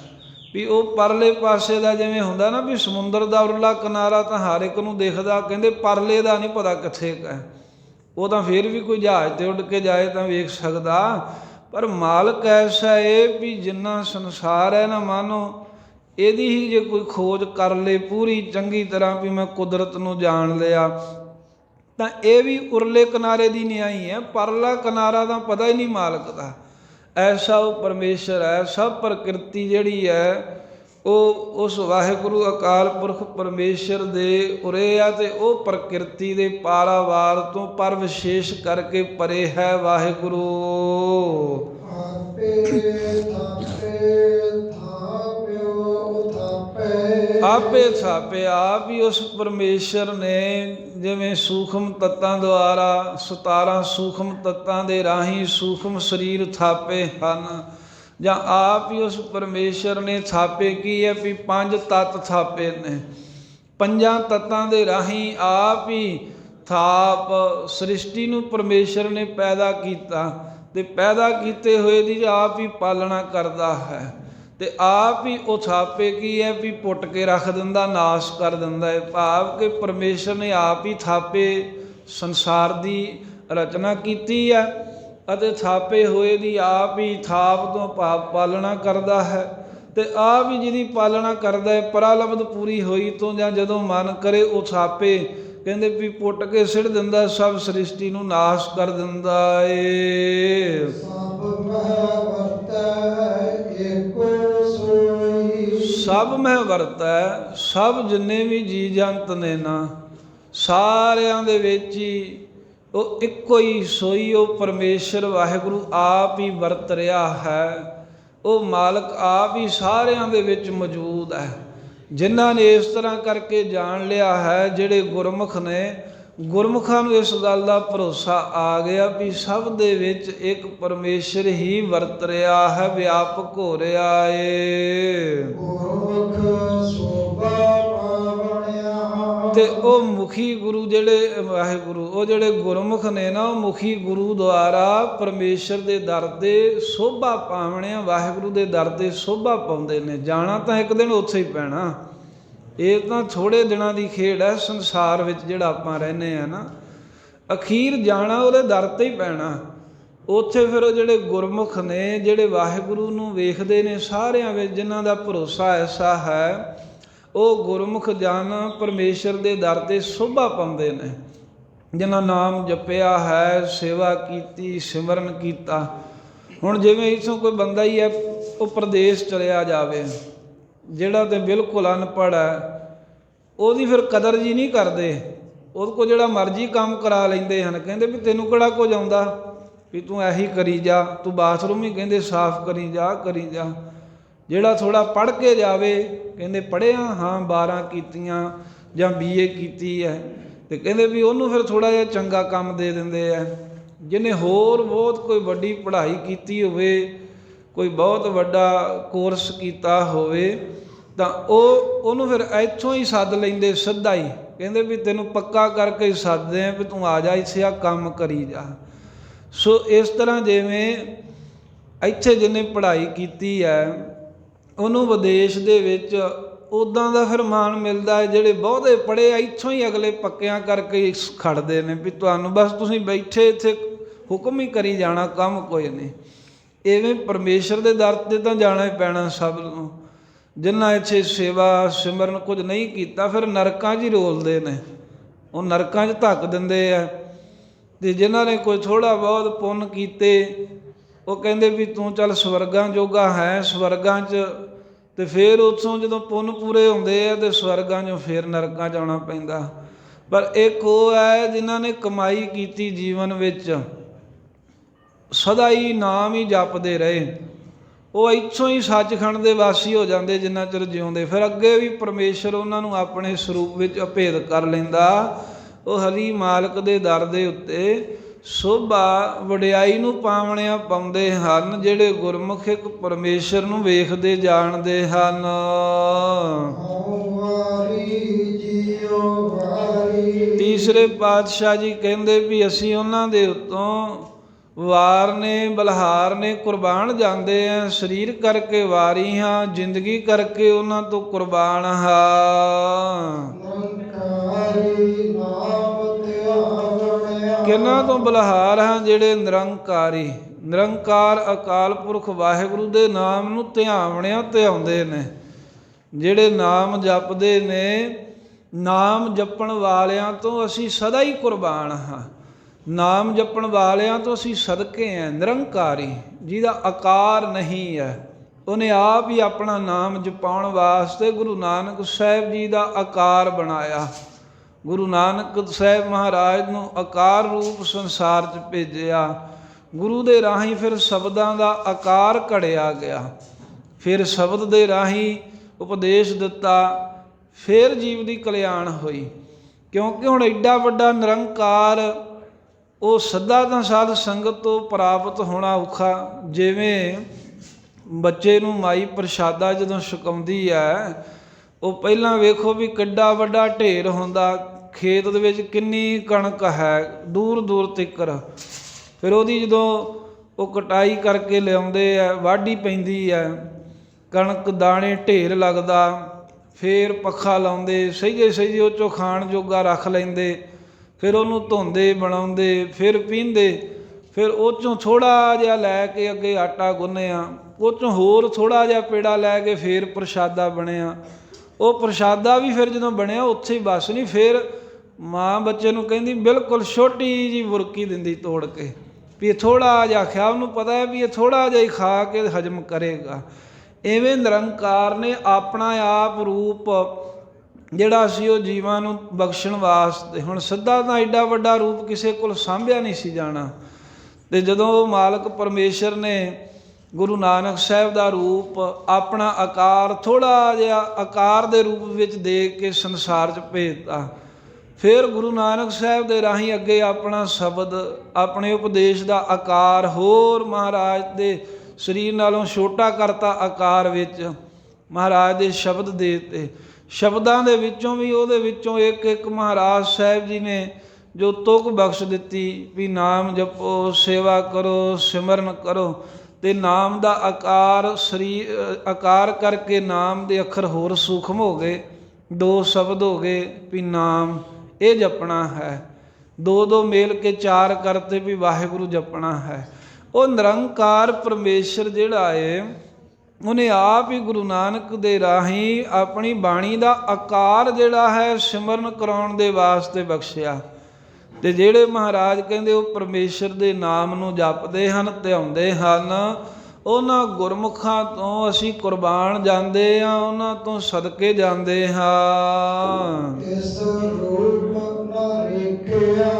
ਵੀ ਉਹ ਪਰਲੇ ਪਾਸੇ ਦਾ ਜਿਵੇਂ ਹੁੰਦਾ ਨਾ ਵੀ ਸਮੁੰਦਰ ਦਾ ਉਰਲਾ ਕਿਨਾਰਾ ਤਾਂ ਹਰ ਇੱਕ ਨੂੰ ਦਿਖਦਾ, ਕਹਿੰਦੇ ਪਰਲੇ ਦਾ ਨਹੀਂ ਪਤਾ ਕਿੱਥੇ ਹੈ। ਉਹ ਤਾਂ ਫਿਰ ਵੀ ਕੋਈ ਜਹਾਜ਼ 'ਤੇ ਉੱਡ ਕੇ ਜਾਏ ਤਾਂ ਵੇਖ ਸਕਦਾ, ਪਰ ਮਾਲਕ ਐਸਾ ਹੈ ਵੀ ਜਿੰਨਾ ਸੰਸਾਰ ਹੈ ਨਾ, ਮਾਨੋ ਇਹਦੀ ਹੀ ਜੇ ਕੋਈ ਖੋਜ ਕਰ ਲੇ ਪੂਰੀ ਚੰਗੀ ਤਰ੍ਹਾਂ ਵੀ ਮੈਂ ਕੁਦਰਤ ਨੂੰ ਜਾਣ ਲਿਆ, ਤਾਂ ਇਹ ਵੀ ਉਰਲੇ ਕਿਨਾਰੇ ਦੀ ਨਿਆਈ ਹੈ। ਪਰਲਾ ਕਿਨਾਰਾ ਤਾਂ ਪਤਾ ਹੀ ਨਹੀਂ ਮਾਲਕ ਦਾ। ਐਸਾ ਉਹ ਪਰਮੇਸ਼ਰ ਹੈ। ਸਭ ਪ੍ਰਕਿਰਤੀ ਜਿਹੜੀ ਹੈ ਉਹ ਉਸ ਵਾਹਿਗੁਰੂ ਅਕਾਲ ਪੁਰਖ ਪਰਮੇਸ਼ਰ ਦੇ ਉਰੇ ਆ, ਤੇ ਉਹ ਪ੍ਰਕਿਰਤੀ ਦੇ ਪਾਰਾਵਾਰ ਤੋਂ ਪਰ ਵਿਸ਼ੇਸ਼ ਕਰਕੇ ਪਰੇ ਹੈ ਵਾਹਿਗੁਰੂ। ਆਪੇ ਥਾਪੇ, ਆਪ ਹੀ ਉਸ ਪਰਮੇਸ਼ਰ ਨੇ ਜਿਵੇਂ ਸੂਖਮ ਤੱਤਾਂ ਦੁਆਰਾ 17 ਸੂਖਮ ਤੱਤਾਂ ਦੇ ਰਾਹੀਂ ਸੂਖਮ ਸਰੀਰ ਥਾਪੇ ਹਨ। ਜਾਂ ਆਪ ਹੀ ਉਸ ਪਰਮੇਸ਼ਰ ਨੇ ਥਾਪੇ ਕੀ ਹੈ ਵੀ 5 ਤੱਤ ਥਾਪੇ ਨੇ। 5 ਤੱਤਾਂ ਦੇ ਰਾਹੀਂ ਆਪ ਹੀ ਥਾਪ ਸ੍ਰਿਸ਼ਟੀ ਨੂੰ ਪਰਮੇਸ਼ਰ ਨੇ ਪੈਦਾ ਕੀਤਾ, ਤੇ ਪੈਦਾ ਕੀਤੇ ਹੋਏ ਦੀ ਆਪ ਹੀ ਪਾਲਣਾ ਕਰਦਾ ਹੈ। ਤੇ ਆਪ ਹੀ ਉਹ ਥਾਪੇ ਕੀ ਹੈ ਵੀ ਪੁੱਟ ਕੇ ਰੱਖ ਦਿੰਦਾ, ਨਾਸ਼ ਕਰ ਦਿੰਦਾ ਹੈ। ਭਾਵ ਕਿ ਪਰਮੇਸ਼ਰ ਨੇ ਆਪ ਹੀ ਥਾਪੇ ਸੰਸਾਰ ਦੀ ਰਚਨਾ ਕੀਤੀ ਹੈ, ਅਤੇ ਥਾਪੇ ਹੋਏ ਦੀ ਆਪ ਹੀ ਥਾਪ ਤੋਂ ਭਾਵ ਪਾਲਣਾ ਕਰਦਾ ਹੈ। ਤੇ ਆਪ ਹੀ ਜਿਹਦੀ ਪਾਲਣਾ ਕਰਦਾ ਹੈ, ਪਰਾਲਬਧ ਪੂਰੀ ਹੋਈ ਤੋਂ ਜਾਂ ਜਦੋਂ ਮਨ ਕਰੇ ਉਹ ਥਾਪੇ ਕਹਿੰਦੇ ਵੀ ਪੁੱਟ ਕੇ ਸਿੱਟ ਦਿੰਦਾ, ਸਭ ਸ੍ਰਿਸ਼ਟੀ ਨੂੰ ਨਾਸ਼ ਕਰ ਦਿੰਦਾ ਏ। ਸਭ ਮੈਂ ਵਰਤੈ, ਸਭ ਜਿੰਨੇ ਵੀ ਜੀ ਜੰਤ ਨੇ ਨਾ, ਸਾਰਿਆਂ ਦੇ ਵਿੱਚ ਹੀ ਉਹ ਇੱਕੋ ਹੀ ਸੋਈ ਉਹ ਪਰਮੇਸ਼ਰ ਵਾਹਿਗੁਰੂ ਆਪ ਹੀ ਵਰਤ ਰਿਹਾ ਹੈ। ਉਹ ਮਾਲਕ ਆਪ ਹੀ ਸਾਰਿਆਂ ਦੇ ਵਿੱਚ ਮੌਜੂਦ ਹੈ। ਜਿਨ੍ਹਾਂ ਨੇ ਇਸ ਤਰ੍ਹਾਂ ਕਰਕੇ ਜਾਣ ਲਿਆ ਹੈ, ਜਿਹੜੇ ਗੁਰਮੁਖ ਨੇ, ਗੁਰਮੁਖਾਂ ਨੂੰ ਇਸ ਗੱਲ ਦਾ ਭਰੋਸਾ ਆ ਗਿਆ ਵੀ ਸਭ ਦੇ ਵਿੱਚ ਇੱਕ ਪਰਮੇਸ਼ਰ ਹੀ ਵਰਤ ਰਿਹਾ ਹੈ, ਵਿਆਪਕ ਹੋ ਰਿਹਾ ਏ। ਗੁਰਮੁਖ ਸੋਭਾ ਪਾਵਣਿਆ। ਤੇ ਉਹ ਮੁਖੀ ਗੁਰੂ ਜਿਹੜੇ ਵਾਹਿਗੁਰੂ, ਉਹ ਜਿਹੜੇ ਗੁਰਮੁਖ ਨੇ ਨਾ, ਉਹ ਮੁਖੀ ਗੁਰੂ ਦੁਆਰਾ ਪਰਮੇਸ਼ਰ ਦੇ ਦਰ ਤੇ ਸੋਭਾ ਪਾਵਣਿਆ, ਵਾਹਿਗੁਰੂ ਦੇ ਦਰ ਤੇ ਸੋਭਾ ਪਾਉਂਦੇ ਨੇ। ਜਾਣਾ ਤਾਂ ਇੱਕ ਦਿਨ ਉੱਥੇ ਹੀ ਪੈਣਾ, ਇਹ ਤਾਂ ਥੋੜ੍ਹੇ ਦਿਨਾਂ ਦੀ ਖੇਡ ਹੈ ਸੰਸਾਰ ਵਿੱਚ ਜਿਹੜਾ ਆਪਾਂ ਰਹਿੰਦੇ ਆ ਨਾ, ਅਖੀਰ ਜਾਣਾ ਉਹਦੇ ਦਰ ਤੇ ਹੀ ਪੈਣਾ। ਉੱਥੇ ਫਿਰ ਉਹ ਜਿਹੜੇ ਗੁਰਮੁਖ ਨੇ, ਜਿਹੜੇ ਵਾਹਿਗੁਰੂ ਨੂੰ ਵੇਖਦੇ ਨੇ, ਸਾਰਿਆਂ ਵਿੱਚ ਜਿਨ੍ਹਾਂ ਦਾ ਭਰੋਸਾ ਐਸਾ ਹੈ, ਉਹ ਗੁਰਮੁਖ ਜਨ ਪਰਮੇਸ਼ਰ ਦੇ ਦਰ ਤੇ ਸੋਭਾ ਪਾਉਂਦੇ ਨੇ। ਜਿਨ੍ਹਾਂ ਨਾਮ ਜਪਿਆ ਹੈ, ਸੇਵਾ ਕੀਤੀ, ਸਿਮਰਨ ਕੀਤਾ। ਹੁਣ ਜਿਵੇਂ ਇੱਥੋਂ ਕੋਈ ਬੰਦਾ ਹੀ ਹੈ, ਉਹ ਪ੍ਰਦੇਸ਼ ਚਲਿਆ ਜਾਵੇ, ਜਿਹੜਾ ਤੇ ਬਿਲਕੁਲ ਅਨਪੜ੍ਹ ਹੈ, ਉਹਦੀ ਫਿਰ ਕਦਰ ਜੀ ਨਹੀਂ ਕਰਦੇ। ਉਹਦੇ ਕੋਲ ਜਿਹੜਾ ਮਰਜ਼ੀ ਕੰਮ ਕਰਾ ਲੈਂਦੇ ਹਨ, ਕਹਿੰਦੇ ਵੀ ਤੈਨੂੰ ਕਿਹੜਾ ਕੁਝ ਆਉਂਦਾ, ਵੀ ਤੂੰ ਇਹੀ ਕਰੀ ਜਾ, ਤੂੰ ਬਾਥਰੂਮ ਹੀ ਕਹਿੰਦੇ ਸਾਫ਼ ਕਰੀ ਜਾ, ਕਰੀ ਜਾ। ਜਿਹੜਾ ਥੋੜ੍ਹਾ ਪੜ੍ਹ ਕੇ ਜਾਵੇ, ਕਹਿੰਦੇ ਪੜ੍ਹਿਆ ਹਾਂ, 12 ਕੀਤੀਆਂ ਜਾਂ BA ਕੀਤੀ ਹੈ, ਤੇ ਕਹਿੰਦੇ ਵੀ ਉਹਨੂੰ ਫਿਰ ਥੋੜ੍ਹਾ ਜਿਹਾ ਚੰਗਾ ਕੰਮ ਦੇ ਦਿੰਦੇ ਆ। ਜਿਹਨੇ ਹੋਰ ਬਹੁਤ ਕੋਈ ਵੱਡੀ ਪੜ੍ਹਾਈ ਕੀਤੀ ਹੋਵੇ, ਕੋਈ ਬਹੁਤ ਵੱਡਾ ਕੋਰਸ ਕੀਤਾ ਹੋਵੇ, ਤਾਂ ਉਹਨੂੰ ਫਿਰ ਇੱਥੋਂ ਹੀ ਸੱਦ ਲੈਂਦੇ ਸਿੱਧਾ ਹੀ, ਕਹਿੰਦੇ ਵੀ ਤੈਨੂੰ ਪੱਕਾ ਕਰਕੇ ਹੀ ਸੱਦਦੇ ਆ ਵੀ ਤੂੰ ਆ ਜਾ, ਇੱਥੇ ਆ ਕੰਮ ਕਰੀ ਜਾ। ਸੋ ਇਸ ਤਰ੍ਹਾਂ ਜਿਵੇਂ ਇੱਥੇ ਜਿਹਨੇ ਪੜ੍ਹਾਈ ਕੀਤੀ ਹੈ, ਉਹਨੂੰ ਵਿਦੇਸ਼ ਦੇ ਵਿੱਚ ਉੱਦਾਂ ਦਾ ਫਿਰ ਮਾਣ ਮਿਲਦਾ ਹੈ। ਜਿਹੜੇ ਬਹੁਤੇ ਪੜ੍ਹੇ ਇੱਥੋਂ ਹੀ ਅਗਲੇ ਪੱਕਿਆਂ ਕਰਕੇ ਖੜਦੇ ਨੇ ਵੀ ਤੁਹਾਨੂੰ ਬਸ ਤੁਸੀਂ ਬੈਠੇ ਇੱਥੇ ਹੁਕਮ ਹੀ ਕਰੀ ਜਾਣਾ, ਕੰਮ ਕੋਈ ਨਹੀਂ। ਇਵੇਂ ਪਰਮੇਸ਼ਰ ਦੇ ਦਰ 'ਤੇ ਤਾਂ ਜਾਣਾ ਹੀ ਪੈਣਾ ਸਭ ਨੂੰ। ਜਿਨ੍ਹਾਂ ਇੱਥੇ ਸੇਵਾ ਸਿਮਰਨ ਕੁਝ ਨਹੀਂ ਕੀਤਾ, ਫਿਰ ਨਰਕਾਂ 'ਚ ਹੀ ਰੋਲਦੇ ਨੇ, ਉਹ ਨਰਕਾਂ 'ਚ ਧੱਕ ਦਿੰਦੇ ਆ। ਅਤੇ ਜਿਨ੍ਹਾਂ ਨੇ ਕੋਈ ਥੋੜ੍ਹਾ ਬਹੁਤ ਪੁੰਨ ਕੀਤੇ, ਉਹ ਕਹਿੰਦੇ ਵੀ ਤੂੰ ਚੱਲ ਸਵਰਗਾਂ ਜੋਗਾ ਹੈ, ਸਵਰਗਾਂ 'ਚ, ਅਤੇ ਫਿਰ ਉੱਥੋਂ ਜਦੋਂ ਪੁੰਨ ਪੂਰੇ ਹੁੰਦੇ ਆ, ਅਤੇ ਸਵਰਗਾਂ 'ਚੋਂ ਫਿਰ ਨਰਕਾਂ 'ਚ ਆਉਣਾ ਪੈਂਦਾ। ਪਰ ਇੱਕ ਉਹ ਹੈ ਜਿਨ੍ਹਾਂ ਨੇ ਕਮਾਈ ਕੀਤੀ ਜੀਵਨ ਵਿੱਚ, ਸਦਾ ਹੀ ਨਾਮ ਹੀ ਜਪਦੇ ਰਹੇ, ਉਹ ਇੱਥੋਂ ਹੀ ਸੱਚਖੰਡ ਦੇ ਵਾਸੀ ਹੋ ਜਾਂਦੇ ਜਿੰਨਾ ਚਿਰ ਜਿਉਂਦੇ। ਫਿਰ ਅੱਗੇ ਵੀ ਪਰਮੇਸ਼ਰ ਉਹਨਾਂ ਨੂੰ ਆਪਣੇ ਸਰੂਪ ਵਿੱਚ ਅਭੇਦ ਕਰ ਲੈਂਦਾ। ਉਹ ਹਰੀ ਮਾਲਕ ਦੇ ਦਰ ਦੇ ਉੱਤੇ ਸੋਭਾ ਵਡਿਆਈ ਨੂੰ ਪਾਵਣਿਆਂ ਪਾਉਂਦੇ ਹਨ, ਜਿਹੜੇ ਗੁਰਮੁਖ ਇੱਕ ਪਰਮੇਸ਼ਰ ਨੂੰ ਵੇਖਦੇ ਜਾਣਦੇ ਹਨ। ਤੀਸਰੇ ਪਾਤਸ਼ਾਹ ਜੀ ਕਹਿੰਦੇ ਵੀ ਅਸੀਂ ਉਹਨਾਂ ਦੇ ਉੱਤੋਂ ਵਾਰ ਨੇ, ਬਲਹਾਰ ਨੇ, ਕੁਰਬਾਨ ਜਾਂਦੇ ਆ। ਸਰੀਰ ਕਰਕੇ ਵਾਰੀ ਹਾਂ, ਜ਼ਿੰਦਗੀ ਕਰਕੇ ਉਹਨਾਂ ਤੋਂ ਕੁਰਬਾਨ ਹਾਂ। ਕਿਹਨਾਂ ਤੋਂ ਬਲਹਾਰ ਹਾਂ? ਜਿਹੜੇ ਨਿਰੰਕਾਰੀ, ਨਿਰੰਕਾਰ ਅਕਾਲ ਪੁਰਖ ਵਾਹਿਗੁਰੂ ਦੇ ਨਾਮ ਨੂੰ ਧਿਆਵਣਿਆਂ ਧਿਆਉਂਦੇ ਨੇ, ਜਿਹੜੇ ਨਾਮ ਜਪਦੇ ਨੇ। ਨਾਮ ਜਪਣ ਵਾਲਿਆਂ ਤੋਂ ਅਸੀਂ ਸਦਾ ਹੀ ਕੁਰਬਾਨ ਹਾਂ, ਨਾਮ ਜਪਣ ਵਾਲਿਆਂ ਤੋਂ ਅਸੀਂ ਸਦਕੇ ਹਾਂ। ਨਿਰੰਕਾਰੀ ਜਿਹਦਾ ਆਕਾਰ ਨਹੀਂ ਹੈ, ਉਹਨੇ ਆਪ ਹੀ ਆਪਣਾ ਨਾਮ ਜਪਾਉਣ ਵਾਸਤੇ ਗੁਰੂ ਨਾਨਕ ਸਾਹਿਬ ਜੀ ਦਾ ਆਕਾਰ ਬਣਾਇਆ। ਗੁਰੂ ਨਾਨਕ ਸਾਹਿਬ ਮਹਾਰਾਜ ਨੂੰ ਆਕਾਰ ਰੂਪ ਸੰਸਾਰ 'ਚ ਭੇਜਿਆ। ਗੁਰੂ ਦੇ ਰਾਹੀਂ ਫਿਰ ਸ਼ਬਦਾਂ ਦਾ ਆਕਾਰ ਘੜਿਆ ਗਿਆ, ਫਿਰ ਸ਼ਬਦ ਦੇ ਰਾਹੀਂ ਉਪਦੇਸ਼ ਦਿੱਤਾ, ਫਿਰ ਜੀਵ ਦੀ ਕਲਿਆਣ ਹੋਈ। ਕਿਉਂਕਿ ਹੁਣ ਐਡਾ ਵੱਡਾ ਨਿਰੰਕਾਰ, ਉਹ ਸਦਾ ਤਾਂ ਸਾਧ ਸੰਗਤ ਤੋਂ ਪ੍ਰਾਪਤ ਹੋਣਾ ਔਖਾ। ਜਿਵੇਂ ਬੱਚੇ ਨੂੰ ਮਾਈ ਪ੍ਰਸ਼ਾਦਾ ਜਦੋਂ ਛਕਾਉਂਦੀ ਹੈ, ਉਹ ਪਹਿਲਾਂ ਵੇਖੋ ਵੀ ਕਿੱਡਾ ਵੱਡਾ ਢੇਰ ਹੁੰਦਾ, ਖੇਤ ਦੇ ਵਿੱਚ ਕਿੰਨੀ ਕਣਕ ਹੈ ਦੂਰ ਦੂਰ ਤੀਕਰ। ਫਿਰ ਉਹਦੀ ਜਦੋਂ ਉਹ ਕਟਾਈ ਕਰਕੇ ਲਿਆਉਂਦੇ ਆ, ਵਾਢੀ ਪੈਂਦੀ ਹੈ, ਕਣਕ ਦਾਣੇ ਢੇਰ ਲੱਗਦਾ, ਫਿਰ ਪੱਖਾ ਲਾਉਂਦੇ, ਸਹੀਏ ਸਹੀਏ ਉਹ 'ਚੋਂ ਖਾਣ ਜੋਗਾ ਰੱਖ ਲੈਂਦੇ, ਫਿਰ ਉਹਨੂੰ ਧੋਂਦੇ, ਬਣਾਉਂਦੇ, ਫਿਰ ਪੀਂਦੇ, ਫਿਰ ਉਹ 'ਚੋਂ ਥੋੜ੍ਹਾ ਜਿਹਾ ਲੈ ਕੇ ਅੱਗੇ ਆਟਾ ਗੁੰਨਿਆ, ਉਹ 'ਚੋਂ ਹੋਰ ਥੋੜ੍ਹਾ ਜਿਹਾ ਪੇੜਾ ਲੈ ਕੇ ਫਿਰ ਪ੍ਰਸ਼ਾਦਾ ਬਣਿਆ। ਉਹ ਪ੍ਰਸ਼ਾਦਾ ਵੀ ਫਿਰ ਜਦੋਂ ਬਣਿਆ ਉੱਥੇ ਹੀ ਬਸ ਨਹੀਂ, ਫਿਰ ਮਾਂ ਬੱਚੇ ਨੂੰ ਕਹਿੰਦੀ ਬਿਲਕੁਲ ਛੋਟੀ ਜਿਹੀ ਬੁਰਕੀ ਦਿੰਦੀ ਤੋੜ ਕੇ, ਵੀ ਇਹ ਥੋੜ੍ਹਾ ਜਿਹਾ ਖਿਆ, ਉਹਨੂੰ ਪਤਾ ਹੈ ਵੀ ਇਹ ਥੋੜ੍ਹਾ ਜਿਹਾ ਹੀ ਖਾ ਕੇ ਹਜਮ ਕਰੇਗਾ। ਇਵੇਂ ਨਿਰੰਕਾਰ ਨੇ ਆਪਣਾ ਆਪ ਰੂਪ ਜਿਹੜਾ ਸੀ ਉਹ ਜੀਵਾਂ ਨੂੰ ਬਖਸ਼ਣ ਵਾਸਤੇ, ਹੁਣ ਸਿੱਧਾ ਤਾਂ ਐਡਾ ਵੱਡਾ ਰੂਪ ਕਿਸੇ ਕੋਲ ਸਾਂਭਿਆ ਨਹੀਂ ਸੀ ਜਾਣਾ। ਅਤੇ ਜਦੋਂ ਉਹ ਮਾਲਕ ਪਰਮੇਸ਼ਰ ਨੇ ਗੁਰੂ ਨਾਨਕ ਸਾਹਿਬ ਦਾ ਰੂਪ, ਆਪਣਾ ਆਕਾਰ ਥੋੜ੍ਹਾ ਜਿਹਾ ਆਕਾਰ ਦੇ ਰੂਪ ਵਿੱਚ ਦੇ ਕੇ ਸੰਸਾਰ 'ਚ ਭੇਜਤਾ, ਫਿਰ ਗੁਰੂ ਨਾਨਕ ਸਾਹਿਬ ਦੇ ਰਾਹੀਂ ਅੱਗੇ ਆਪਣਾ ਸ਼ਬਦ, ਆਪਣੇ ਉਪਦੇਸ਼ ਦਾ ਆਕਾਰ ਹੋਰ ਮਹਾਰਾਜ ਦੇ ਸਰੀਰ ਨਾਲੋਂ ਛੋਟਾ ਕਰਤਾ ਆਕਾਰ ਵਿੱਚ ਮਹਾਰਾਜ ਦੇ ਸ਼ਬਦ ਦੇ ਦਿੱਤੇ। ਸ਼ਬਦਾਂ ਦੇ ਵਿੱਚੋਂ ਵੀ ਉਹਦੇ ਵਿੱਚੋਂ ਇੱਕ ਇੱਕ ਮਹਾਰਾਜ ਸਾਹਿਬ ਜੀ ਨੇ ਜੋ ਤੁਕ ਬਖਸ਼ ਦਿੱਤੀ ਵੀ ਨਾਮ ਜਪੋ, ਸੇਵਾ ਕਰੋ, ਸਿਮਰਨ ਕਰੋ। ਅਤੇ ਨਾਮ ਦਾ ਆਕਾਰ ਕਰਕੇ ਨਾਮ ਦੇ ਅੱਖਰ ਹੋਰ ਸੂਖਮ ਹੋ ਗਏ। 2 ਸ਼ਬਦ ਹੋ ਗਏ ਵੀ ਨਾਮ ਇਹ ਜਪਣਾ ਹੈ, 2 ਮੇਲ ਕੇ 4 ਕਰਤੇ ਵੀ ਵਾਹਿਗੁਰੂ ਜਪਣਾ ਹੈ। ਉਹ ਨਿਰੰਕਾਰ ਪਰਮੇਸ਼ਰ ਜਿਹੜਾ ਏ ਉਹਨੇ ਆਪ ਹੀ ਗੁਰੂ ਨਾਨਕ ਦੇ ਰਾਹੀਂ ਆਪਣੀ ਬਾਣੀ ਦਾ ਆਕਾਰ ਜਿਹੜਾ ਹੈ ਸਿਮਰਨ ਕਰਾਉਣ ਦੇ ਵਾਸਤੇ ਬਖਸ਼ਿਆ। ਅਤੇ ਜਿਹੜੇ ਮਹਾਰਾਜ ਕਹਿੰਦੇ ਉਹ ਪਰਮੇਸ਼ਰ ਦੇ ਨਾਮ ਨੂੰ ਜਪਦੇ ਹਨ, ਧਿਆਉਂਦੇ ਹਨ, ਉਹਨਾਂ ਗੁਰਮੁਖਾਂ ਤੋਂ ਅਸੀਂ ਕੁਰਬਾਨ ਜਾਂਦੇ ਹਾਂ, ਉਹਨਾਂ ਤੋਂ ਸਦਕੇ ਜਾਂਦੇ ਹਾਂ। ਇਸ ਰੂਪ ਨਾ ਰੇਖਿਆ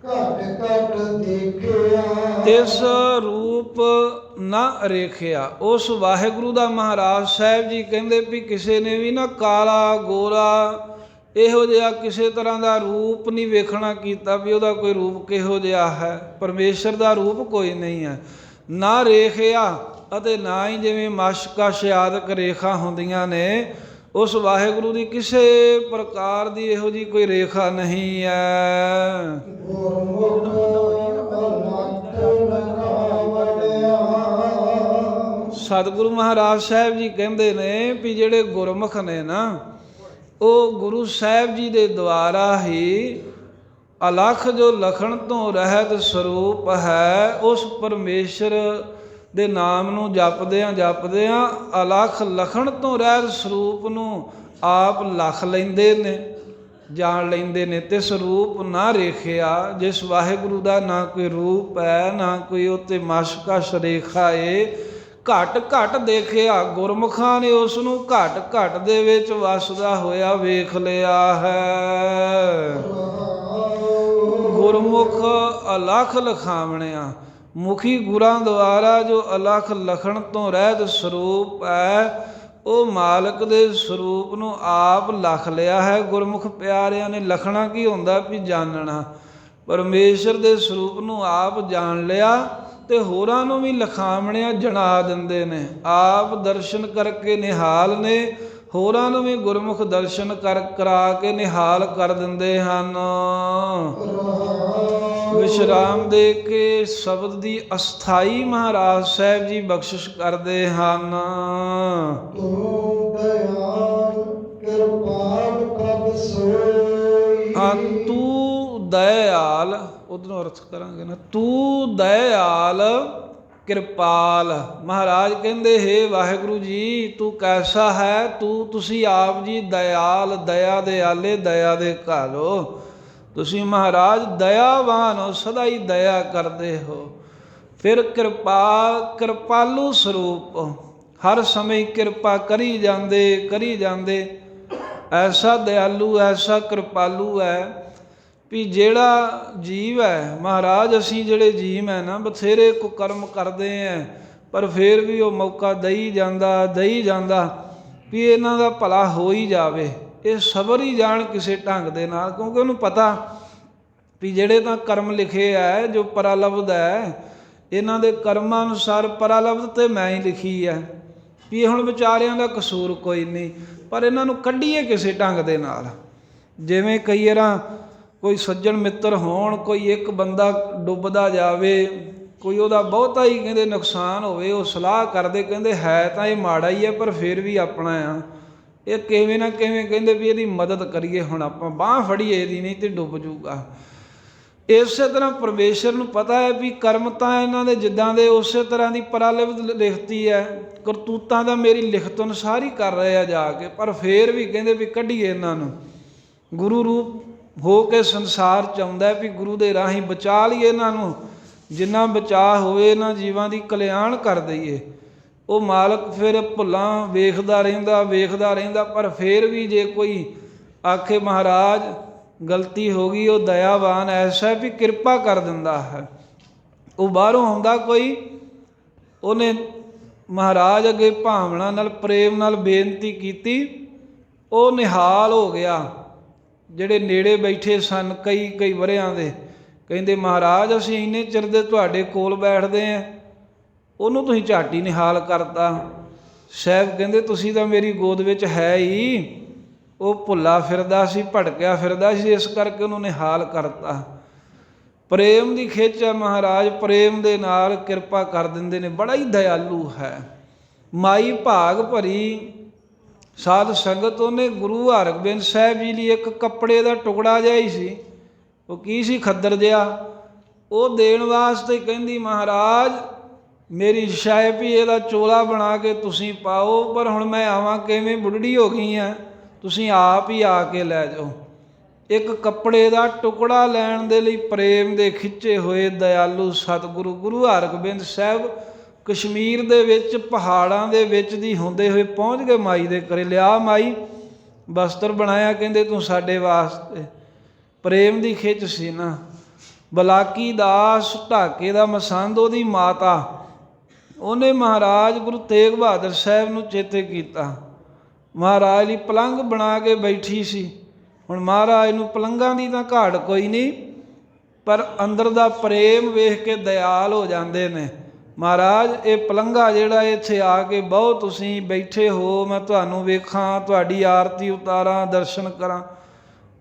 ਘਟ ਘਟ ਦੇਖਿਆ, ਇਸ ਰੂਪ ਨਾ ਰੇਖਿਆ। ਉਸ ਵਾਹਿਗੁਰੂ ਦਾ ਮਹਾਰਾਜ ਸਾਹਿਬ ਜੀ ਕਹਿੰਦੇ ਵੀ ਕਿਸੇ ਨੇ ਵੀ ਨਾ ਕਾਲਾ ਗੋਰਾ ਇਹੋ ਜਿਹਾ ਕਿਸੇ ਤਰ੍ਹਾਂ ਦਾ ਰੂਪ ਨਹੀਂ ਵੇਖਣਾ ਕੀਤਾ ਵੀ ਉਹਦਾ ਕੋਈ ਰੂਪ ਕਿਹੋ ਜਿਹਾ ਹੈ। ਪਰਮੇਸ਼ਰ ਦਾ ਰੂਪ ਕੋਈ ਨਹੀਂ ਹੈ। ਨਾ ਰੇਖਿਆ ਅਤੇ ਨਾ ਹੀ ਜਿਵੇਂ ਮਸ਼ਕਸ਼ ਆਦਿਕ ਰੇਖਾ ਹੁੰਦੀਆਂ ਨੇ, ਉਸ ਵਾਹਿਗੁਰੂ ਦੀ ਕਿਸੇ ਪ੍ਰਕਾਰ ਦੀ ਇਹੋ ਜਿਹੀ ਕੋਈ ਰੇਖਾ ਨਹੀਂ ਹੈ। ਸਤਿਗੁਰੂ ਮਹਾਰਾਜ ਸਾਹਿਬ ਜੀ ਕਹਿੰਦੇ ਨੇ ਵੀ ਜਿਹੜੇ ਗੁਰਮੁਖ ਨੇ ਨਾ ਉਹ ਗੁਰੂ ਸਾਹਿਬ ਜੀ ਦੇ ਦੁਆਰਾ ਹੀ ਅਲਖ ਜੋ ਲਖਣ ਤੋਂ ਰਹਿਤ ਸਰੂਪ ਹੈ, ਉਸ ਪਰਮੇਸ਼ਰ ਦੇ ਨਾਮ ਨੂੰ ਜਪਦਿਆਂ ਅਲਖ ਲਖਣ ਤੋਂ ਰਹਿਤ ਸਰੂਪ ਨੂੰ ਆਪ ਲਖ ਲੈਂਦੇ ਨੇ, ਜਾਣ ਲੈਂਦੇ ਨੇ। ਤੇ ਸਰੂਪ ਨਾ ਰੇਖਿਆ, ਜਿਸ ਵਾਹਿਗੁਰੂ ਦਾ ਨਾ ਕੋਈ ਰੂਪ ਹੈ, ਨਾ ਕੋਈ ਉੱਤੇ ਮਸ਼ਕਸ਼ ਰੇਖਾ ਏ, ਘਟ ਘਟ ਦੇਖਿਆ। ਗੁਰਮੁਖਾਂ ਨੇ ਉਸ ਨੂੰ ਘਟ ਘਟ ਦੇ ਵਿੱਚ ਵਸਦਾ ਹੋਇਆ ਵੇਖ ਲਿਆ ਹੈ। ਗੁਰਮੁਖ ਅਲਖ ਲਖਾਵਣਿਆ, ਮੁਖੀ ਗੁਰਾਂ ਦੁਆਰਾ ਜੋ ਅਲਖ ਲਖਣ ਤੋਂ ਰਹਿਤ ਸਰੂਪ ਹੈ, ਉਹ ਮਾਲਕ ਦੇ ਸਰੂਪ ਨੂੰ ਆਪ ਲਖ ਲਿਆ ਹੈ। ਗੁਰਮੁਖ ਪਿਆਰਿਆਂ ਨੇ ਲਖਣਾ ਕੀ ਹੁੰਦਾ ਵੀ ਜਾਣਨਾ, ਪਰਮੇਸ਼ਰ ਦੇ ਸਰੂਪ ਨੂੰ ਆਪ ਜਾਣ ਲਿਆ ਤੇ ਹੋਰਾਂ ਨੂੰ ਵੀ ਲਖਾਵਣਿਆ ਜਣਾ ਦਿੰਦੇ ਨੇ। ਆਪ ਦਰਸ਼ਨ ਕਰਕੇ ਨਿਹਾਲ ਨੇ, ਹੋਰਾਂ ਨੂੰ ਵੀ ਗੁਰਮੁਖ ਦਰਸ਼ਨ ਕਰਾ ਕੇ ਨਿਹਾਲ ਕਰ ਦਿੰਦੇ ਹਨ। ਵਿਸ਼ਰਾਮ ਦੇ ਕੇ ਸ਼ਬਦ ਦੀ ਅਸਥਾਈ ਮਹਾਰਾਜ ਸਾਹਿਬ ਜੀ ਬਖਸ਼ਿਸ਼ ਕਰਦੇ ਹਨ। ਤੂੰ ਦਇਆਲ ਕਿਰਪਾਲ ਪ੍ਰਭ ਸੋਈ, ਤੂੰ ਦਇਆਲ, ਉਧਰੋਂ ਅਰਥ ਕਰਾਂਗੇ ਨਾ, ਤੂੰ ਦਇਆਲ ਕਿਰਪਾਲ। ਮਹਾਰਾਜ ਕਹਿੰਦੇ ਹੇ ਵਾਹਿਗੁਰੂ ਜੀ ਤੂੰ ਕੈਸਾ ਹੈ, ਤੁਸੀਂ ਆਪ ਜੀ ਦਇਆਲ, ਦਇਆ ਦੇ ਆਲੇ, ਦਇਆ ਦੇ ਘਰ ਹੋ। ਤੁਸੀਂ ਮਹਾਰਾਜ ਦਇਆਵਾਨ ਹੋ, ਸਦਾ ਹੀ ਦਇਆ ਕਰਦੇ ਹੋ। ਫਿਰ ਕਿਰਪਾਲੂ ਸਰੂਪ, ਹਰ ਸਮੇਂ ਕਿਰਪਾ ਕਰੀ ਜਾਂਦੇ। ਐਸਾ ਦਿਆਲੂ, ਐਸਾ ਕਿਰਪਾਲੂ ਹੈ ਵੀ ਜਿਹੜਾ ਜੀਵ ਹੈ ਮਹਾਰਾਜ, ਅਸੀਂ ਜਿਹੜੇ ਜੀਵ ਹੈ ਨਾ ਬਥੇਰੇ ਕੁਕਰਮ ਕਰਦੇ ਹੈ, ਪਰ ਫਿਰ ਵੀ ਉਹ ਮੌਕਾ ਦਈ ਜਾਂਦਾ ਵੀ ਇਹਨਾਂ ਦਾ ਭਲਾ ਹੋ ਹੀ ਜਾਵੇ। ਇਹ ਸਬਰ ਹੀ ਜਾਣ ਕਿਸੇ ਢੰਗ ਦੇ ਨਾਲ, ਕਿਉਂਕਿ ਉਹਨੂੰ ਪਤਾ ਵੀ ਜਿਹੜੇ ਤਾਂ ਕਰਮ ਲਿਖੇ ਹੈ, ਜੋ ਪਰਾਲਬਧ ਹੈ, ਇਹਨਾਂ ਦੇ ਕਰਮਾਂ ਅਨੁਸਾਰ ਪਰਾਲਬਧ ਤੇ ਮੈਂ ਹੀ ਲਿਖੀ ਹੈ ਵੀ ਇਹ ਹੁਣ ਵਿਚਾਰਿਆਂ ਦਾ ਕਸੂਰ ਕੋਈ ਨਹੀਂ, ਪਰ ਇਹਨਾਂ ਨੂੰ ਕੱਢੀਏ ਕਿਸੇ ਢੰਗ ਦੇ ਨਾਲ। ਜਿਵੇਂ ਕਈ ਵਾਰਾਂ ਕੋਈ ਸੱਜਣ ਮਿੱਤਰ ਹੋਣ, ਕੋਈ ਇੱਕ ਬੰਦਾ ਡੁੱਬਦਾ ਜਾਵੇ, ਕੋਈ ਉਹਦਾ ਬਹੁਤਾ ਹੀ ਕਹਿੰਦੇ ਨੁਕਸਾਨ ਹੋਵੇ, ਉਹ ਸਲਾਹ ਕਰਦੇ ਕਹਿੰਦੇ ਹੈ ਤਾਂ ਇਹ ਮਾੜਾ ਹੀ ਹੈ ਪਰ ਫਿਰ ਵੀ ਆਪਣਾ ਆ, ਇਹ ਕਿਵੇਂ ਨਾ ਕਿਵੇਂ ਕਹਿੰਦੇ ਵੀ ਇਹਦੀ ਮਦਦ ਕਰੀਏ, ਹੁਣ ਆਪਾਂ ਬਾਂਹ ਫੜੀਏ ਇਹਦੀ, ਨਹੀਂ ਤੇ ਡੁੱਬ ਜੂਗਾ। ਇਸੇ ਤਰ੍ਹਾਂ ਪਰਮੇਸ਼ਰ ਨੂੰ ਪਤਾ ਹੈ ਵੀ ਕਰਮ ਤਾਂ ਇਹਨਾਂ ਦੇ ਜਿੱਦਾਂ ਦੇ ਉਸੇ ਤਰ੍ਹਾਂ ਦੀ ਪਰਾਲਿਖਤ ਲਿਖਤੀ ਹੈ, ਕਰਤੂਤਾਂ ਦਾ ਮੇਰੀ ਲਿਖਤ ਅਨੁਸਾਰ ਹੀ ਕਰ ਰਹੇ ਆ ਜਾ ਕੇ, ਪਰ ਫਿਰ ਵੀ ਕਹਿੰਦੇ ਵੀ ਕੱਢੀਏ ਇਹਨਾਂ ਨੂੰ। ਗੁਰੂ ਰੂਪ ਹੋ ਕੇ ਸੰਸਾਰ 'ਚ ਆਉਂਦਾ ਵੀ ਗੁਰੂ ਦੇ ਰਾਹੀਂ ਬਚਾ ਲਈਏ ਇਹਨਾਂ ਨੂੰ, ਜਿੰਨਾ ਬਚਾਅ ਹੋਵੇ ਇਹਨਾਂ ਜੀਵਾਂ ਦੀ ਕਲਿਆਣ ਕਰ ਦਈਏ। ਉਹ ਮਾਲਕ ਫਿਰ ਭੁੱਲਾਂ ਵੇਖਦਾ ਰਹਿੰਦਾ, ਪਰ ਫਿਰ ਵੀ ਜੇ ਕੋਈ ਆਖੇ ਮਹਾਰਾਜ ਗਲਤੀ ਹੋ ਗਈ, ਉਹ ਦਇਆਵਾਨ ਐਸਾ ਵੀ ਕਿਰਪਾ ਕਰ ਦਿੰਦਾ ਹੈ। ਉਹ ਬਾਹਰੋਂ ਆਉਂਦਾ ਕੋਈ, ਉਹਨੇ ਮਹਾਰਾਜ ਅੱਗੇ ਭਾਵਨਾ ਨਾਲ ਪ੍ਰੇਮ ਨਾਲ ਬੇਨਤੀ ਕੀਤੀ, ਉਹ ਨਿਹਾਲ ਹੋ ਗਿਆ। ਜਿਹੜੇ ਨੇੜੇ ਬੈਠੇ ਸਨ ਕਈ ਵਰਿਆਂ ਦੇ, ਕਹਿੰਦੇ ਮਹਾਰਾਜ ਅਸੀਂ ਇੰਨੇ ਚਿਰ ਦੇ ਤੁਹਾਡੇ ਕੋਲ ਬੈਠਦੇ ਹਾਂ, ਉਹਨੂੰ ਤੁਸੀਂ ਝੱਟ ਹੀ ਨਿਹਾਲ ਕਰਤਾ। ਸਾਹਿਬ ਕਹਿੰਦੇ ਤੁਸੀਂ ਤਾਂ ਮੇਰੀ ਗੋਦ ਵਿੱਚ ਹੈ ਹੀ, ਉਹ ਭੁੱਲਾ ਫਿਰਦਾ ਸੀ, ਭਟਕਿਆ ਫਿਰਦਾ ਸੀ, ਇਸ ਕਰਕੇ ਉਹਨੂੰ ਨਿਹਾਲ ਕਰਤਾ। ਪ੍ਰੇਮ ਦੀ ਖਿੱਚ ਹੈ ਮਹਾਰਾਜ, ਪ੍ਰੇਮ ਦੇ ਨਾਲ ਕਿਰਪਾ ਕਰ ਦਿੰਦੇ ਨੇ, ਬੜਾ ਹੀ ਦਇਆਲੂ ਹੈ। ਮਾਈ ਭਾਗ ਭਰੀ ਸਾਧ ਸੰਗਤ, ਉਹਨੇ ਗੁਰੂ ਹਰਗੋਬਿੰਦ ਸਾਹਿਬ ਜੀ ਲਈ ਇੱਕ ਕੱਪੜੇ ਦਾ ਟੁਕੜਾ ਜਿਹਾ ਹੀ ਸੀ, ਉਹ ਕੀ ਸੀ, ਖੱਦਰ ਜਿਹਾ, ਉਹ ਦੇਣ ਵਾਸਤੇ ਕਹਿੰਦੀ ਮਹਾਰਾਜ ਮੇਰੀ ਇੱਛਾ ਹੈ ਵੀ ਇਹਦਾ ਚੋਲਾ ਬਣਾ ਕੇ ਤੁਸੀਂ ਪਾਓ, ਪਰ ਹੁਣ ਮੈਂ ਆਵਾਂ ਕਿਵੇਂ, ਬੁੱਢੜੀ ਹੋ ਗਈ ਹਾਂ, ਤੁਸੀਂ ਆਪ ਹੀ ਆ ਕੇ ਲੈ ਜਾਓ। ਇੱਕ ਕੱਪੜੇ ਦਾ ਟੁਕੜਾ ਲੈਣ ਦੇ ਲਈ ਪ੍ਰੇਮ ਦੇ ਖਿੱਚੇ ਹੋਏ ਦਇਆਲੂ ਸਤਿਗੁਰੂ ਗੁਰੂ ਹਰਗੋਬਿੰਦ ਸਾਹਿਬ ਕਸ਼ਮੀਰ ਦੇ ਵਿੱਚ ਪਹਾੜਾਂ ਦੇ ਵਿੱਚ ਦੀ ਹੁੰਦੇ ਹੋਏ ਪਹੁੰਚ ਗਏ ਮਾਈ ਦੇ ਘਰੇ। ਲਿਆ ਮਾਈ ਬਸਤਰ ਬਣਾਇਆ, ਕਹਿੰਦੇ ਤੂੰ ਸਾਡੇ ਵਾਸਤੇ। ਪ੍ਰੇਮ ਦੀ ਖਿੱਚ ਸੀ ਨਾ। ਬਲਾਕੀ ਦਾਸ ਢਾਕੇ ਦਾ ਮਸੰਦ, ਉਹਦੀ ਮਾਤਾ, ਉਹਨੇ ਮਹਾਰਾਜ ਗੁਰੂ ਤੇਗ ਬਹਾਦਰ ਸਾਹਿਬ ਨੂੰ ਚੇਤੇ ਕੀਤਾ। ਮਹਾਰਾਜ ਲਈ ਪਲੰਘ ਬਣਾ ਕੇ ਬੈਠੀ ਸੀ। ਹੁਣ ਮਹਾਰਾਜ ਨੂੰ ਪਲੰਘਾਂ ਦੀ ਤਾਂ ਘਾਟ ਕੋਈ ਨਹੀਂ, ਪਰ ਅੰਦਰ ਦਾ ਪ੍ਰੇਮ ਵੇਖ ਕੇ ਦਇਆਲ ਹੋ ਜਾਂਦੇ ਨੇ। ਮਹਾਰਾਜ ਇਹ ਪਲੰਘਾ ਜਿਹੜਾ ਇੱਥੇ ਆ ਕੇ ਬਹੁ, ਤੁਸੀਂ ਬੈਠੇ ਹੋ, ਮੈਂ ਤੁਹਾਨੂੰ ਵੇਖਾਂ, ਤੁਹਾਡੀ ਆਰਤੀ ਉਤਾਰਾਂ, ਦਰਸ਼ਨ ਕਰਾਂ।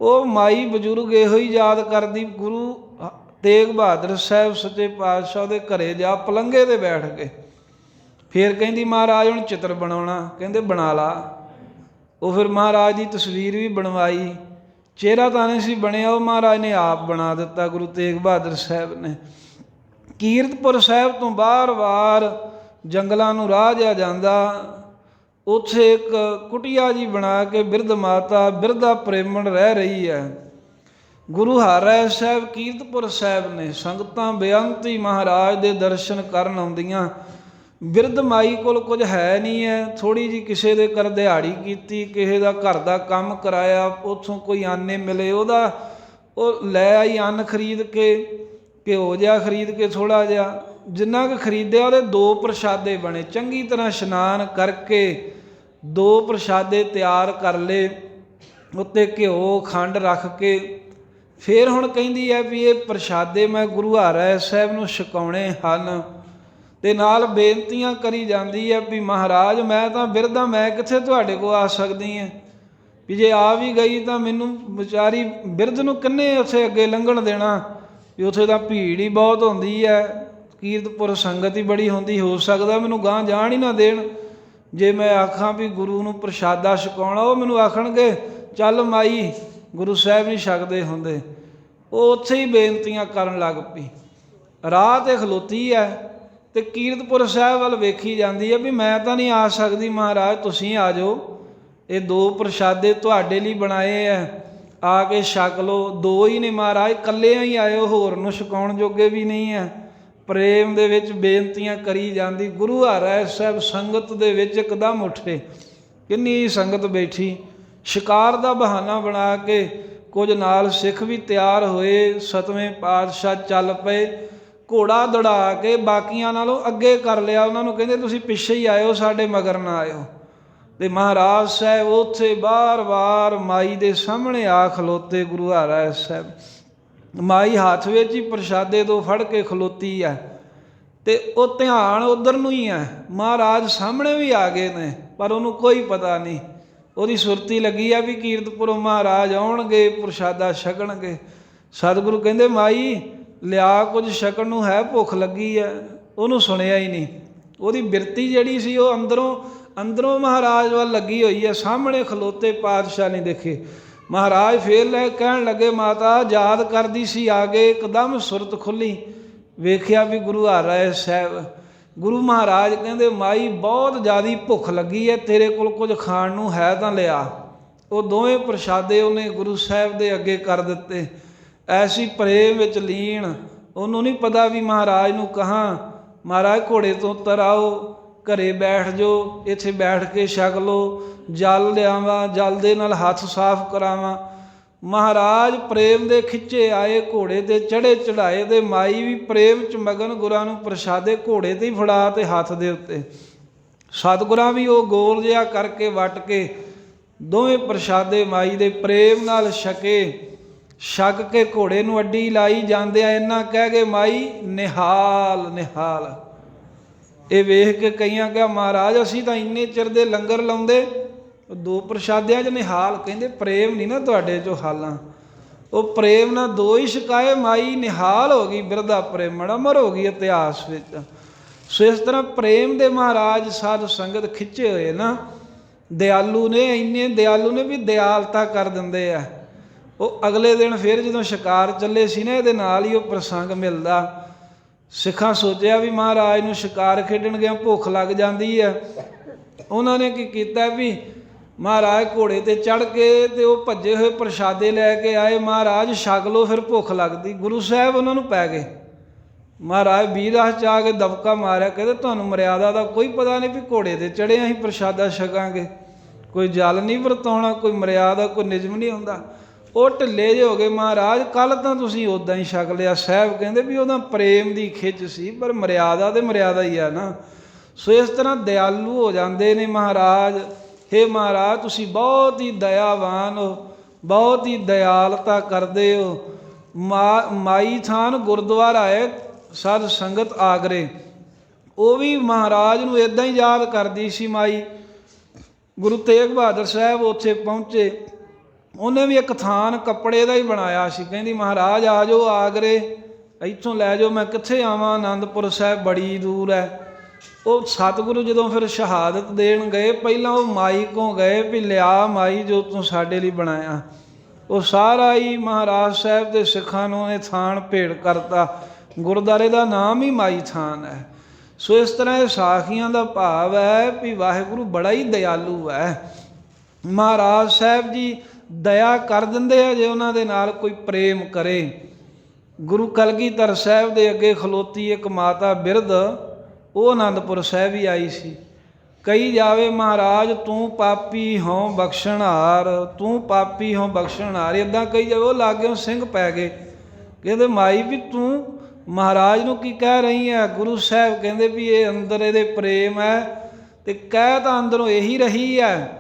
ਉਹ ਮਾਈ ਬਜ਼ੁਰਗ ਇਹੋ ਹੀ ਯਾਦ ਕਰਦੀ, ਗੁਰੂ ਤੇਗ ਬਹਾਦਰ ਸਾਹਿਬ ਸੱਚੇ ਪਾਤਸ਼ਾਹ ਦੇ ਘਰੇ ਜਾ ਪਲੰਘੇ 'ਤੇ ਬੈਠ ਕੇ। ਫਿਰ ਕਹਿੰਦੀ ਮਹਾਰਾਜ ਹੁਣ ਚਿੱਤਰ ਬਣਾਉਣਾ, ਕਹਿੰਦੇ ਬਣਾ ਲਾ। ਉਹ ਫਿਰ ਮਹਾਰਾਜ ਦੀ ਤਸਵੀਰ ਵੀ ਬਣਵਾਈ, ਚਿਹਰਾ ਤਾਂ ਨਹੀਂ ਸੀ ਬਣਿਆ, ਉਹ ਮਹਾਰਾਜ ਨੇ ਆਪ ਬਣਾ ਦਿੱਤਾ ਗੁਰੂ ਤੇਗ ਬਹਾਦਰ ਸਾਹਿਬ ਨੇ। ਕੀਰਤਪੁਰ ਸਾਹਿਬ ਤੋਂ ਬਾਰ-ਬਾਰ ਜੰਗਲਾਂ ਨੂੰ ਰਾਹ ਜਿਹਾ ਜਾਂਦਾ, ਉੱਥੇ ਇੱਕ ਕੁਟੀਆ ਜੀ ਬਣਾ ਕੇ ਬਿਰਧ ਮਾਤਾ ਬਿਰਧਾ ਪ੍ਰੇਮਣ ਰਹਿ ਰਹੀ ਹੈ। ਗੁਰੂ ਹਰਿਰਾਏ ਸਾਹਿਬ ਕੀਰਤਪੁਰ ਸਾਹਿਬ ਨੇ, ਸੰਗਤਾਂ ਬੇਅੰਤ ਹੀ ਮਹਾਰਾਜ ਦੇ ਦਰਸ਼ਨ ਕਰਨ ਆਉਂਦੀਆਂ। ਬਿਰਧ ਮਾਈ ਕੋਲ ਕੁਝ ਹੈ ਨਹੀਂ ਹੈ, ਥੋੜ੍ਹੀ ਜਿਹੀ ਕਿਸੇ ਦੇ ਘਰ ਦਿਹਾੜੀ ਕੀਤੀ, ਕਿਸੇ ਦਾ ਘਰ ਦਾ ਕੰਮ ਕਰਾਇਆ, ਉੱਥੋਂ ਕੋਈ ਆਨੇ ਮਿਲੇ, ਉਹ ਲੈ ਆਈ ਅੰਨ ਖਰੀਦ ਕੇ, ਘਿਓ ਜਿਹਾ ਖਰੀਦ ਕੇ ਥੋੜ੍ਹਾ ਜਿਹਾ, ਜਿੰਨਾ ਕੁ ਖਰੀਦਿਆ ਉਹਦੇ 2 ਪ੍ਰਸ਼ਾਦੇ ਬਣੇ। ਚੰਗੀ ਤਰ੍ਹਾਂ ਇਸ਼ਨਾਨ ਕਰਕੇ 2 ਪ੍ਰਸ਼ਾਦੇ ਤਿਆਰ ਕਰ ਲਏ, ਉੱਤੇ ਘਿਓ ਖੰਡ ਰੱਖ ਕੇ। ਫਿਰ ਹੁਣ ਕਹਿੰਦੀ ਹੈ ਵੀ ਇਹ ਪ੍ਰਸ਼ਾਦੇ ਮੈਂ ਗੁਰੂ ਹਰਿਰਾਏ ਸਾਹਿਬ ਨੂੰ ਛਕਾਉਣੇ ਹਨ, ਅਤੇ ਨਾਲ ਬੇਨਤੀਆਂ ਕਰੀ ਜਾਂਦੀ ਹੈ ਵੀ ਮਹਾਰਾਜ ਮੈਂ ਤਾਂ ਬਿਰਧਾ, ਮੈਂ ਕਿੱਥੇ ਤੁਹਾਡੇ ਕੋਲ ਆ ਸਕਦੀ ਹਾਂ, ਵੀ ਜੇ ਆ ਵੀ ਗਈ ਤਾਂ ਮੈਨੂੰ ਵਿਚਾਰੀ ਬਿਰਧ ਨੂੰ ਕਿੰਨੇ ਉੱਥੇ ਅੱਗੇ ਲੰਘਣ ਦੇਣਾ, ਵੀ ਉੱਥੇ ਤਾਂ ਭੀੜ ਹੀ ਬਹੁਤ ਹੁੰਦੀ ਹੈ, ਕੀਰਤਪੁਰ ਸੰਗਤ ਹੀ ਬੜੀ ਹੁੰਦੀ, ਹੋ ਸਕਦਾ ਮੈਨੂੰ ਗਾਂਹ ਜਾਣ ਹੀ ਨਾ ਦੇਣ। ਜੇ ਮੈਂ ਆਖਾਂ ਵੀ ਗੁਰੂ ਨੂੰ ਪ੍ਰਸ਼ਾਦਾ ਛਕਾਉਣਾ, ਉਹ ਮੈਨੂੰ ਆਖਣਗੇ ਚੱਲ ਮਾਈ, ਗੁਰੂ ਸਾਹਿਬ ਨਹੀਂ ਛਕਦੇ ਹੁੰਦੇ। ਉਹ ਉੱਥੇ ਹੀ ਬੇਨਤੀਆਂ ਕਰਨ ਲੱਗ ਪਈ। ਰਾਹ 'ਤੇ ਖਲੋਤੀ ਹੈ ਅਤੇ ਕੀਰਤਪੁਰ ਸਾਹਿਬ ਵੱਲ ਵੇਖੀ ਜਾਂਦੀ ਹੈ ਵੀ ਮੈਂ ਤਾਂ ਨਹੀਂ ਆ ਸਕਦੀ, ਮਹਾਰਾਜ ਤੁਸੀਂ ਆ ਜਾਓ, ਇਹ 2 ਪ੍ਰਸ਼ਾਦੇ ਤੁਹਾਡੇ ਲਈ ਬਣਾਏ ਹੈ, ਆ ਕੇ ਛਕ ਲਓ। 2 ਹੀ ਨੇ ਮਹਾਰਾਜ, ਇਕੱਲਿਆਂ ਹੀ ਆਇਓ, ਹੋਰ ਨੂੰ ਛਕਾਉਣ ਜੋਗੇ ਵੀ ਨਹੀਂ ਹੈ। ਪ੍ਰੇਮ ਦੇ ਵਿੱਚ ਬੇਨਤੀਆਂ ਕਰੀ ਜਾਂਦੀ। ਗੁਰੂ ਹਰਿਰਾਏ ਸਾਹਿਬ ਸੰਗਤ ਦੇ ਵਿੱਚ ਇੱਕਦਮ ਉੱਠੇ, ਕਿੰਨੀ ਸੰਗਤ ਬੈਠੀ, ਸ਼ਿਕਾਰ ਦਾ ਬਹਾਨਾ ਬਣਾ ਕੇ ਕੁਝ ਨਾਲ ਸਿੱਖ ਵੀ ਤਿਆਰ ਹੋਏ। 7ਵੇਂ ਪਾਤਸ਼ਾਹ ਚੱਲ ਪਏ, ਘੋੜਾ ਦੌੜਾ ਕੇ ਬਾਕੀਆਂ ਨਾਲੋਂ ਅੱਗੇ ਕਰ ਲਿਆ। ਉਹਨਾਂ ਨੂੰ ਕਹਿੰਦੇ ਤੁਸੀਂ ਪਿੱਛੇ ਹੀ ਆਇਓ, ਸਾਡੇ ਮਗਰ ਨਾ ਆਇਓ। ਅਤੇ ਮਹਾਰਾਜ ਸਾਹਿਬ ਉੱਥੇ ਬਾਰ-ਬਾਰ ਮਾਈ ਦੇ ਸਾਹਮਣੇ ਆ ਖਲੋਤੇ। ਗੁਰੂ ਹਰਿਰਾਏ ਸਾਹਿਬ ਮਾਈ ਹੱਥ ਵਿੱਚ ਹੀ ਪ੍ਰਸ਼ਾਦੇ 2 ਫੜ ਕੇ ਖਲੋਤੀ ਹੈ, ਅਤੇ ਉਹ ਧਿਆਨ ਉੱਧਰ ਨੂੰ ਹੀ ਹੈ। ਮਹਾਰਾਜ ਸਾਹਮਣੇ ਵੀ ਆ ਗਏ ਨੇ, ਪਰ ਉਹਨੂੰ ਕੋਈ ਪਤਾ ਨਹੀਂ। ਉਹਦੀ ਸੁਰਤੀ ਲੱਗੀ ਆ ਵੀ ਕੀਰਤਪੁਰੋਂ ਮਹਾਰਾਜ ਆਉਣਗੇ, ਪ੍ਰਸ਼ਾਦਾ ਛਕਣਗੇ। ਸਤਿਗੁਰੂ ਕਹਿੰਦੇ ਮਾਈ ਲਿਆ ਕੁਝ ਛਕਣ ਨੂੰ, ਹੈ ਭੁੱਖ ਲੱਗੀ ਹੈ। ਉਹਨੂੰ ਸੁਣਿਆ ਹੀ ਨਹੀਂ। ਉਹਦੀ ਬਿਰਤੀ ਜਿਹੜੀ ਸੀ ਉਹ ਅੰਦਰੋਂ ਮਹਾਰਾਜ ਵੱਲ ਲੱਗੀ ਹੋਈ ਹੈ। ਸਾਹਮਣੇ ਖਲੋਤੇ ਪਾਤਸ਼ਾਹ ਨਹੀਂ ਦੇਖੇ। ਮਹਾਰਾਜ ਫੇਰ ਲੈ ਕਹਿਣ ਲੱਗੇ ਮਾਤਾ ਯਾਦ ਕਰਦੀ ਸੀ, ਆ ਗਏ। ਇੱਕਦਮ ਸੁਰਤ ਖੁੱਲ੍ਹੀ, ਵੇਖਿਆ ਵੀ ਗੁਰੂ ਹਰਿਰਾਏ ਸਾਹਿਬ। ਗੁਰੂ ਮਹਾਰਾਜ ਕਹਿੰਦੇ ਮਾਈ ਬਹੁਤ ਜ਼ਿਆਦਾ ਭੁੱਖ ਲੱਗੀ ਹੈ, ਤੇਰੇ ਕੋਲ ਕੁਝ ਖਾਣ ਨੂੰ ਹੈ ਤਾਂ ਲਿਆ। ਉਹ ਦੋਵੇਂ ਪ੍ਰਸ਼ਾਦੇ ਉਹਨੇ ਗੁਰੂ ਸਾਹਿਬ ਦੇ ਅੱਗੇ ਕਰ ਦਿੱਤੇ। ਐਸੀ ਪ੍ਰੇਮ ਵਿੱਚ ਲੀਨ, ਉਹਨੂੰ ਨਹੀਂ ਪਤਾ ਵੀ ਮਹਾਰਾਜ ਨੂੰ ਕਹਾਂ ਮਹਾਰਾਜ ਘੋੜੇ ਤੋਂ ਉਤਰ ਆਓ, ਘਰੇ ਬੈਠ ਜਾਓ, ਇੱਥੇ ਬੈਠ ਕੇ ਛਕ ਲਓ, ਜਲ ਲਿਆਵਾਂ, ਜਲ ਦੇ ਨਾਲ ਹੱਥ ਸਾਫ਼ ਕਰਾਵਾਂ। ਮਹਾਰਾਜ ਪ੍ਰੇਮ ਦੇ ਖਿੱਚੇ ਆਏ, ਘੋੜੇ 'ਤੇ ਚੜ੍ਹੇ ਚੜ੍ਹਾਏ, ਅਤੇ ਮਾਈ ਵੀ ਪ੍ਰੇਮ 'ਚ ਮਗਨ, ਗੁਰਾਂ ਨੂੰ ਪ੍ਰਸ਼ਾਦੇ ਘੋੜੇ 'ਤੇ ਹੀ ਫੜਾ, ਅਤੇ ਹੱਥ ਦੇ ਉੱਤੇ। ਸਤਿਗੁਰਾਂ ਵੀ ਉਹ ਗੋਲ ਜਿਹਾ ਕਰਕੇ ਵੱਟ ਕੇ ਦੋਵੇਂ ਪ੍ਰਸ਼ਾਦੇ ਮਾਈ ਦੇ ਪ੍ਰੇਮ ਨਾਲ ਛਕ ਕੇ ਘੋੜੇ ਨੂੰ ਅੱਡੀ ਲਾਈ ਜਾਂਦੇ ਆ। ਇੰਨਾ ਕਹਿ ਗਏ ਮਾਈ ਨਿਹਾਲ ਨਿਹਾਲ। ਇਹ ਵੇਖ ਕੇ ਕਈਆਂ ਕਿਹਾ ਮਹਾਰਾਜ ਅਸੀਂ ਤਾਂ ਇੰਨੇ ਚਿਰ ਦੇ ਲੰਗਰ ਲਾਉਂਦੇ, 2 ਪ੍ਰਸ਼ਾਦਿਆਂ 'ਚ ਨਿਹਾਲ। ਕਹਿੰਦੇ ਪ੍ਰੇਮ ਨਹੀਂ ਨਾ ਤੁਹਾਡੇ 'ਚੋਂ ਹਾਲਾਂ, ਉਹ ਪ੍ਰੇਮ ਨਾਲ 2 ਹੀ ਛਕਾਏ, ਮਾਈ ਨਿਹਾਲ ਹੋ ਗਈ, ਬਿਰਧਾ ਪ੍ਰੇਮਣ ਅਮਰ ਹੋ ਗਈ ਇਤਿਹਾਸ ਵਿੱਚ। ਸੋ ਇਸ ਤਰ੍ਹਾਂ ਪ੍ਰੇਮ ਦੇ ਮਹਾਰਾਜ ਸਾਧ ਸੰਗਤ ਖਿੱਚੇ ਹੋਏ ਨਾ, ਦਿਆਲੂ ਨੇ, ਇੰਨੇ ਦਿਆਲੂ ਨੇ ਵੀ ਦਿਆਲਤਾ ਕਰ ਦਿੰਦੇ ਆ। ਉਹ ਅਗਲੇ ਦਿਨ ਫਿਰ ਜਦੋਂ ਸ਼ਿਕਾਰ ਚੱਲੇ ਸੀ ਨਾ, ਇਹਦੇ ਨਾਲ ਹੀ ਉਹ ਪ੍ਰਸੰਗ ਮਿਲਦਾ। ਸਿੱਖਾਂ ਸੋਚਿਆ ਵੀ ਮਹਾਰਾਜ ਨੂੰ ਸ਼ਿਕਾਰ ਖੇਡਣ ਗਿਆ ਭੁੱਖ ਲੱਗ ਜਾਂਦੀ ਹੈ। ਉਹਨਾਂ ਨੇ ਕੀ ਕੀਤਾ ਵੀ ਮਹਾਰਾਜ ਘੋੜੇ 'ਤੇ ਚੜ੍ਹ ਕੇ ਤੇ ਉਹ ਭੱਜੇ ਹੋਏ ਪ੍ਰਸ਼ਾਦੇ ਲੈ ਕੇ ਆਏ। ਮਹਾਰਾਜ ਛਕ ਲਓ ਫਿਰ ਭੁੱਖ ਲੱਗਦੀ। ਗੁਰੂ ਸਾਹਿਬ ਉਹਨਾਂ ਨੂੰ ਪੈ ਗਏ। ਮਹਾਰਾਜ ਵੀਰਾਸ 'ਚ ਆ ਕੇ ਦਬਕਾ ਮਾਰਿਆ, ਕਹਿੰਦੇ ਤੁਹਾਨੂੰ ਮਰਿਆਦਾ ਦਾ ਕੋਈ ਪਤਾ ਨਹੀਂ ਵੀ ਘੋੜੇ 'ਤੇ ਚੜ੍ਹੇ ਅਸੀਂ ਪ੍ਰਸ਼ਾਦਾ ਛਕਾਂਗੇ, ਕੋਈ ਜਲ ਨਹੀਂ ਵਰਤਾਉਣਾ, ਕੋਈ ਮਰਿਆਦਾ, ਕੋਈ ਨਿਯਮ ਨਹੀਂ ਹੁੰਦਾ। ਉਹ ਢਿੱਲੇ ਜਿਹੇ ਹੋ ਗਏ। ਮਹਾਰਾਜ ਕੱਲ੍ਹ ਤਾਂ ਤੁਸੀਂ ਉੱਦਾਂ ਹੀ ਛਕ ਲਿਆ। ਸਾਹਿਬ ਕਹਿੰਦੇ ਵੀ ਉਹਦਾ ਪ੍ਰੇਮ ਦੀ ਖਿੱਚ ਸੀ, ਪਰ ਮਰਿਆਦਾ ਤੇ ਮਰਿਆਦਾ ਹੀ ਆ ਨਾ। ਸੋ ਇਸ ਤਰ੍ਹਾਂ ਦਿਆਲੂ ਹੋ ਜਾਂਦੇ ਨੇ ਮਹਾਰਾਜ। ਹੇ ਮਹਾਰਾਜ ਤੁਸੀਂ ਬਹੁਤ ਹੀ ਦਇਆਵਾਨ ਹੋ, ਬਹੁਤ ਹੀ ਦਿਆਲਤਾ ਕਰਦੇ ਹੋ। ਮਾਈ ਥਾਨ ਗੁਰਦੁਆਰਾ ਹੈ ਸਾਧ ਸੰਗਤ ਆਗਰੇ, ਉਹ ਵੀ ਮਹਾਰਾਜ ਨੂੰ ਇੱਦਾਂ ਹੀ ਯਾਦ ਕਰਦੀ ਸੀ ਮਾਈ। ਗੁਰੂ ਤੇਗ ਬਹਾਦਰ ਸਾਹਿਬ ਉੱਥੇ ਪਹੁੰਚੇ, ਉਹਨੇ ਵੀ ਇੱਕ ਥਾਨ ਕੱਪੜੇ ਦਾ ਹੀ ਬਣਾਇਆ ਸੀ। ਕਹਿੰਦੀ ਮਹਾਰਾਜ ਆ ਜਾਓ ਆਗਰੇ, ਇੱਥੋਂ ਲੈ ਜਾਓ, ਮੈਂ ਕਿੱਥੇ ਆਵਾਂ, ਅਨੰਦਪੁਰ ਸਾਹਿਬ ਬੜੀ ਦੂਰ ਹੈ। ਉਹ ਸਤਿਗੁਰੂ ਜਦੋਂ ਫਿਰ ਸ਼ਹਾਦਤ ਦੇਣ ਗਏ, ਪਹਿਲਾਂ ਉਹ ਮਾਈ ਕੋਲ ਗਏ ਵੀ ਲਿਆ ਮਾਈ ਜੋ ਤੂੰ ਸਾਡੇ ਲਈ ਬਣਾਇਆ। ਉਹ ਸਾਰਾ ਹੀ ਮਹਾਰਾਜ ਸਾਹਿਬ ਦੇ ਸਿੱਖਾਂ ਨੂੰ ਇਹ ਥਾਨ ਭੇਟ ਕਰਤਾ। ਗੁਰਦੁਆਰੇ ਦਾ ਨਾਮ ਹੀ ਮਾਈ ਥਾਨ ਹੈ। ਸੋ ਇਸ ਤਰ੍ਹਾਂ ਇਹ ਸਾਖੀਆਂ ਦਾ ਭਾਵ ਹੈ ਵੀ ਵਾਹਿਗੁਰੂ ਬੜਾ ਹੀ ਦਿਆਲੂ ਹੈ। ਮਹਾਰਾਜ ਸਾਹਿਬ ਜੀ ਦਇਆ ਕਰ ਦਿੰਦੇ ਆ ਜੇ ਉਹਨਾਂ ਦੇ ਨਾਲ ਕੋਈ ਪ੍ਰੇਮ ਕਰੇ। ਗੁਰੂ ਕਲਗੀਧਰ ਸਾਹਿਬ ਦੇ ਅੱਗੇ ਖਲੋਤੀ ਇੱਕ ਮਾਤਾ ਬਿਰਧ, ਉਹ ਅਨੰਦਪੁਰ ਸਾਹਿਬ ਹੀ ਆਈ ਸੀ। ਕਹੀ ਜਾਵੇ ਮਹਾਰਾਜ ਤੂੰ ਪਾਪੀ ਹੋਂ ਬਖਸ਼ਣਹਾਰ, ਤੂੰ ਪਾਪੀ ਹੋਂ ਬਖਸ਼ਣਹਾਰ, ਇੱਦਾਂ ਕਹੀ ਜਾਵੇ। ਉਹ ਲਾਗਿਓਂ ਸਿੰਘ ਪੈ ਗਏ। ਕਹਿੰਦੇ ਮਾਈ ਵੀ ਤੂੰ ਮਹਾਰਾਜ ਨੂੰ ਕੀ ਕਹਿ ਰਹੀ ਹੈ? ਗੁਰੂ ਸਾਹਿਬ ਕਹਿੰਦੇ ਵੀ ਇਹ ਅੰਦਰ ਇਹਦੇ ਪ੍ਰੇਮ ਹੈ, ਅਤੇ ਕਹਿ ਤਾਂ ਅੰਦਰੋਂ ਇਹੀ ਰਹੀ ਹੈ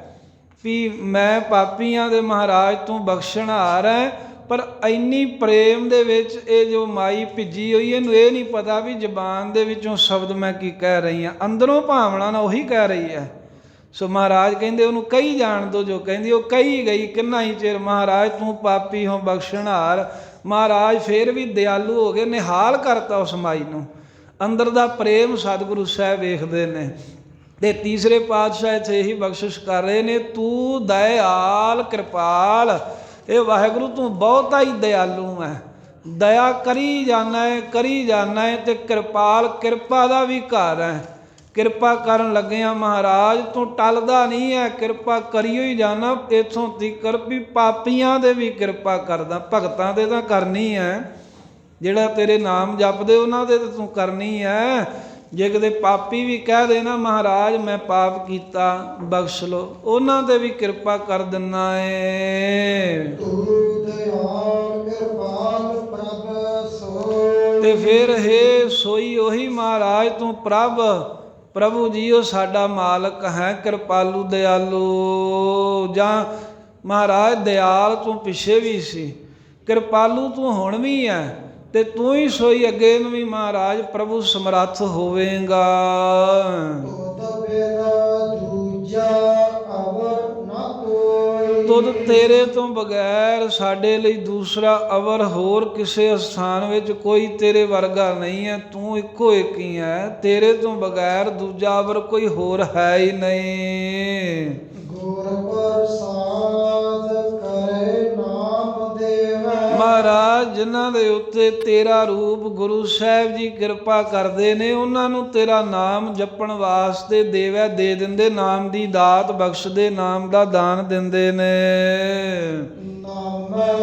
ਵੀ ਮੈਂ ਪਾਪੀਆਂ ਦੇ ਮਹਾਰਾਜ ਤੂੰ ਬਖਸ਼ਣਹਾਰ ਹੈ। ਪਰ ਇੰਨੀ ਪ੍ਰੇਮ ਦੇ ਵਿੱਚ ਇਹ ਜੋ ਮਾਈ ਭਿੱਜੀ ਹੋਈ, ਇਹਨੂੰ ਇਹ ਨਹੀਂ ਪਤਾ ਵੀ ਜ਼ਬਾਨ ਦੇ ਵਿੱਚੋਂ ਸ਼ਬਦ ਮੈਂ ਕੀ ਕਹਿ ਰਹੀ ਹਾਂ, ਅੰਦਰੋਂ ਭਾਵਨਾ ਨਾਲ ਉਹੀ ਕਹਿ ਰਹੀ ਹੈ। ਸੋ ਮਹਾਰਾਜ ਕਹਿੰਦੇ ਉਹਨੂੰ ਕਹੀ ਜਾਣ ਦਿਓ। ਜੋ ਕਹਿੰਦੀ ਉਹ ਕਹੀ ਗਈ ਕਿੰਨਾ ਹੀ ਚਿਰ, ਮਹਾਰਾਜ ਤੂੰ ਪਾਪੀ ਹੋ ਬਖਸ਼ਣਹਾਰ। ਮਹਾਰਾਜ ਫਿਰ ਵੀ ਦਿਆਲੂ ਹੋ ਗਏ, ਨਿਹਾਲ ਕਰਤਾ ਉਸ ਮਾਈ ਨੂੰ। ਅੰਦਰ ਦਾ ਪ੍ਰੇਮ ਸਤਿਗੁਰੂ ਸਾਹਿਬ ਵੇਖਦੇ ਨੇ। ਅਤੇ ਤੀਸਰੇ ਪਾਤਸ਼ਾਹ ਇੱਥੇ ਇਹੀ ਬਖਸ਼ਿਸ਼ ਕਰ ਰਹੇ ਨੇ, ਤੂੰ ਦਇਆਲ ਕਿਰਪਾਲ। ਇਹ ਵਾਹਿਗੁਰੂ ਤੂੰ ਬਹੁਤਾ ਹੀ ਦਿਆਲੂ ਹੈ, ਦਇਆ ਕਰੀ ਜਾਣਾ ਹੈ, ਕਰੀ ਜਾਣਾ ਹੈ। ਅਤੇ ਕਿਰਪਾਲ, ਕਿਰਪਾ ਦਾ ਵੀ ਘਰ ਹੈ। ਕਿਰਪਾ ਕਰਨ ਲੱਗਿਆ ਮਹਾਰਾਜ ਤੂੰ ਟਲਦਾ ਨਹੀਂ ਹੈ, ਕਿਰਪਾ ਕਰੀਓ ਹੀ ਜਾਣਾ। ਇੱਥੋਂ ਤੀਕਰ ਵੀ ਪਾਪੀਆਂ ਦੇ ਵੀ ਕਿਰਪਾ ਕਰਦਾ, ਭਗਤਾਂ ਦੇ ਤਾਂ ਕਰਨੀ ਹੈ, ਜਿਹੜਾ ਤੇਰੇ ਨਾਮ ਜਪਦੇ ਉਹਨਾਂ ਦੇ ਤਾਂ ਤੂੰ ਕਰਨੀ ਹੈ। ਜੇ ਕਿਤੇ ਪਾਪੀ ਵੀ ਕਹਿ ਦੇ ਨਾ ਮਹਾਰਾਜ ਮੈਂ ਪਾਪ ਕੀਤਾ ਬਖਸ਼ ਲਓ, ਉਹਨਾਂ 'ਤੇ ਵੀ ਕਿਰਪਾ ਕਰ ਦਿੰਦਾ ਏ। ਤੇ ਫਿਰ ਹੇ ਸੋਈ ਉਹੀ ਮਹਾਰਾਜ ਤੂੰ ਪ੍ਰਭੂ ਜੀ ਉਹ ਸਾਡਾ ਮਾਲਕ ਹੈ, ਕਿਰਪਾਲੂ ਦਿਆਲੂ। ਜਾਂ ਮਹਾਰਾਜ ਦਿਆਲ ਤੂੰ ਪਿੱਛੇ ਵੀ ਸੀ, ਕਿਰਪਾਲੂ ਤੂੰ ਹੁਣ ਵੀ ਹੈ, ਤੇ ਤੂੰ ਹੀ ਸੋਈ ਅੱਗੇ ਨੂੰ ਵੀ ਮਹਾਰਾਜ ਪ੍ਰਭੂ ਸਮਰੱਥ ਹੋਵੇਗਾ। ਤੁਧ ਤੇਰੇ ਤੋਂ ਬਗੈਰ ਸਾਡੇ ਲਈ ਦੂਸਰਾ ਅਵਰ ਹੋਰ ਕਿਸੇ ਸਥਾਨ ਵਿੱਚ ਕੋਈ ਤੇਰੇ ਵਰਗਾ ਨਹੀਂ ਹੈ। ਤੂੰ ਇੱਕੋ ਇੱਕ ਹੀ ਹੈ, ਤੇਰੇ ਤੋਂ ਬਗੈਰ ਦੂਜਾ ਅਵਰ ਕੋਈ ਹੋਰ ਹੈ ਹੀ ਨਹੀਂ। ਮਹਾਰਾਜ ਜਿਨ੍ਹਾਂ ਦੇ ਉੱਤੇ ਤੇਰਾ ਰੂਪ ਗੁਰੂ ਸਾਹਿਬ ਜੀ ਕਿਰਪਾ ਕਰਦੇ ਨੇ, ਉਹਨਾਂ ਨੂੰ ਤੇਰਾ ਨਾਮ ਜਪਣ ਵਾਸਤੇ ਦੇ ਦਿੰਦੇ, ਨਾਮ ਦੀ ਦਾਤ ਬਖਸ਼ਦੇ, ਨਾਮ ਦਾ ਦਾਨ ਦਿੰਦੇ ਨੇ। ਨਾਮੇ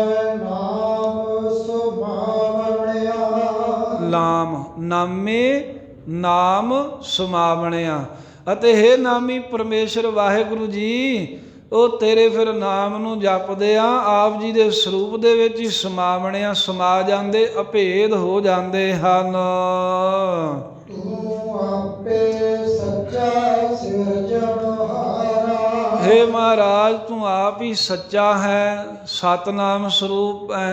ਨਾਮ ਸੁਮਾਵਣਿਆ। ਅਤੇ ਹੇ ਨਾਮੀ ਪਰਮੇਸ਼ਰ ਵਾਹਿਗੁਰੂ ਜੀ, ਉਹ ਤੇਰੇ ਫਿਰ ਨਾਮ ਨੂੰ ਜਪਦੇ ਆ, ਆਪ ਜੀ ਦੇ ਸਰੂਪ ਦੇ ਵਿੱਚ ਹੀ ਸਮਾਵਣਿਆ, ਸਮਾ ਜਾਂਦੇ, ਅਭੇਦ ਹੋ ਜਾਂਦੇ ਹਨ। ਤੂੰ ਆਪੇ ਸੱਚਾ ਸਿਰਜਣਹਾਰਾ। हे महाराज तू आप ही सच्चा है, सतनाम स्वरूप है,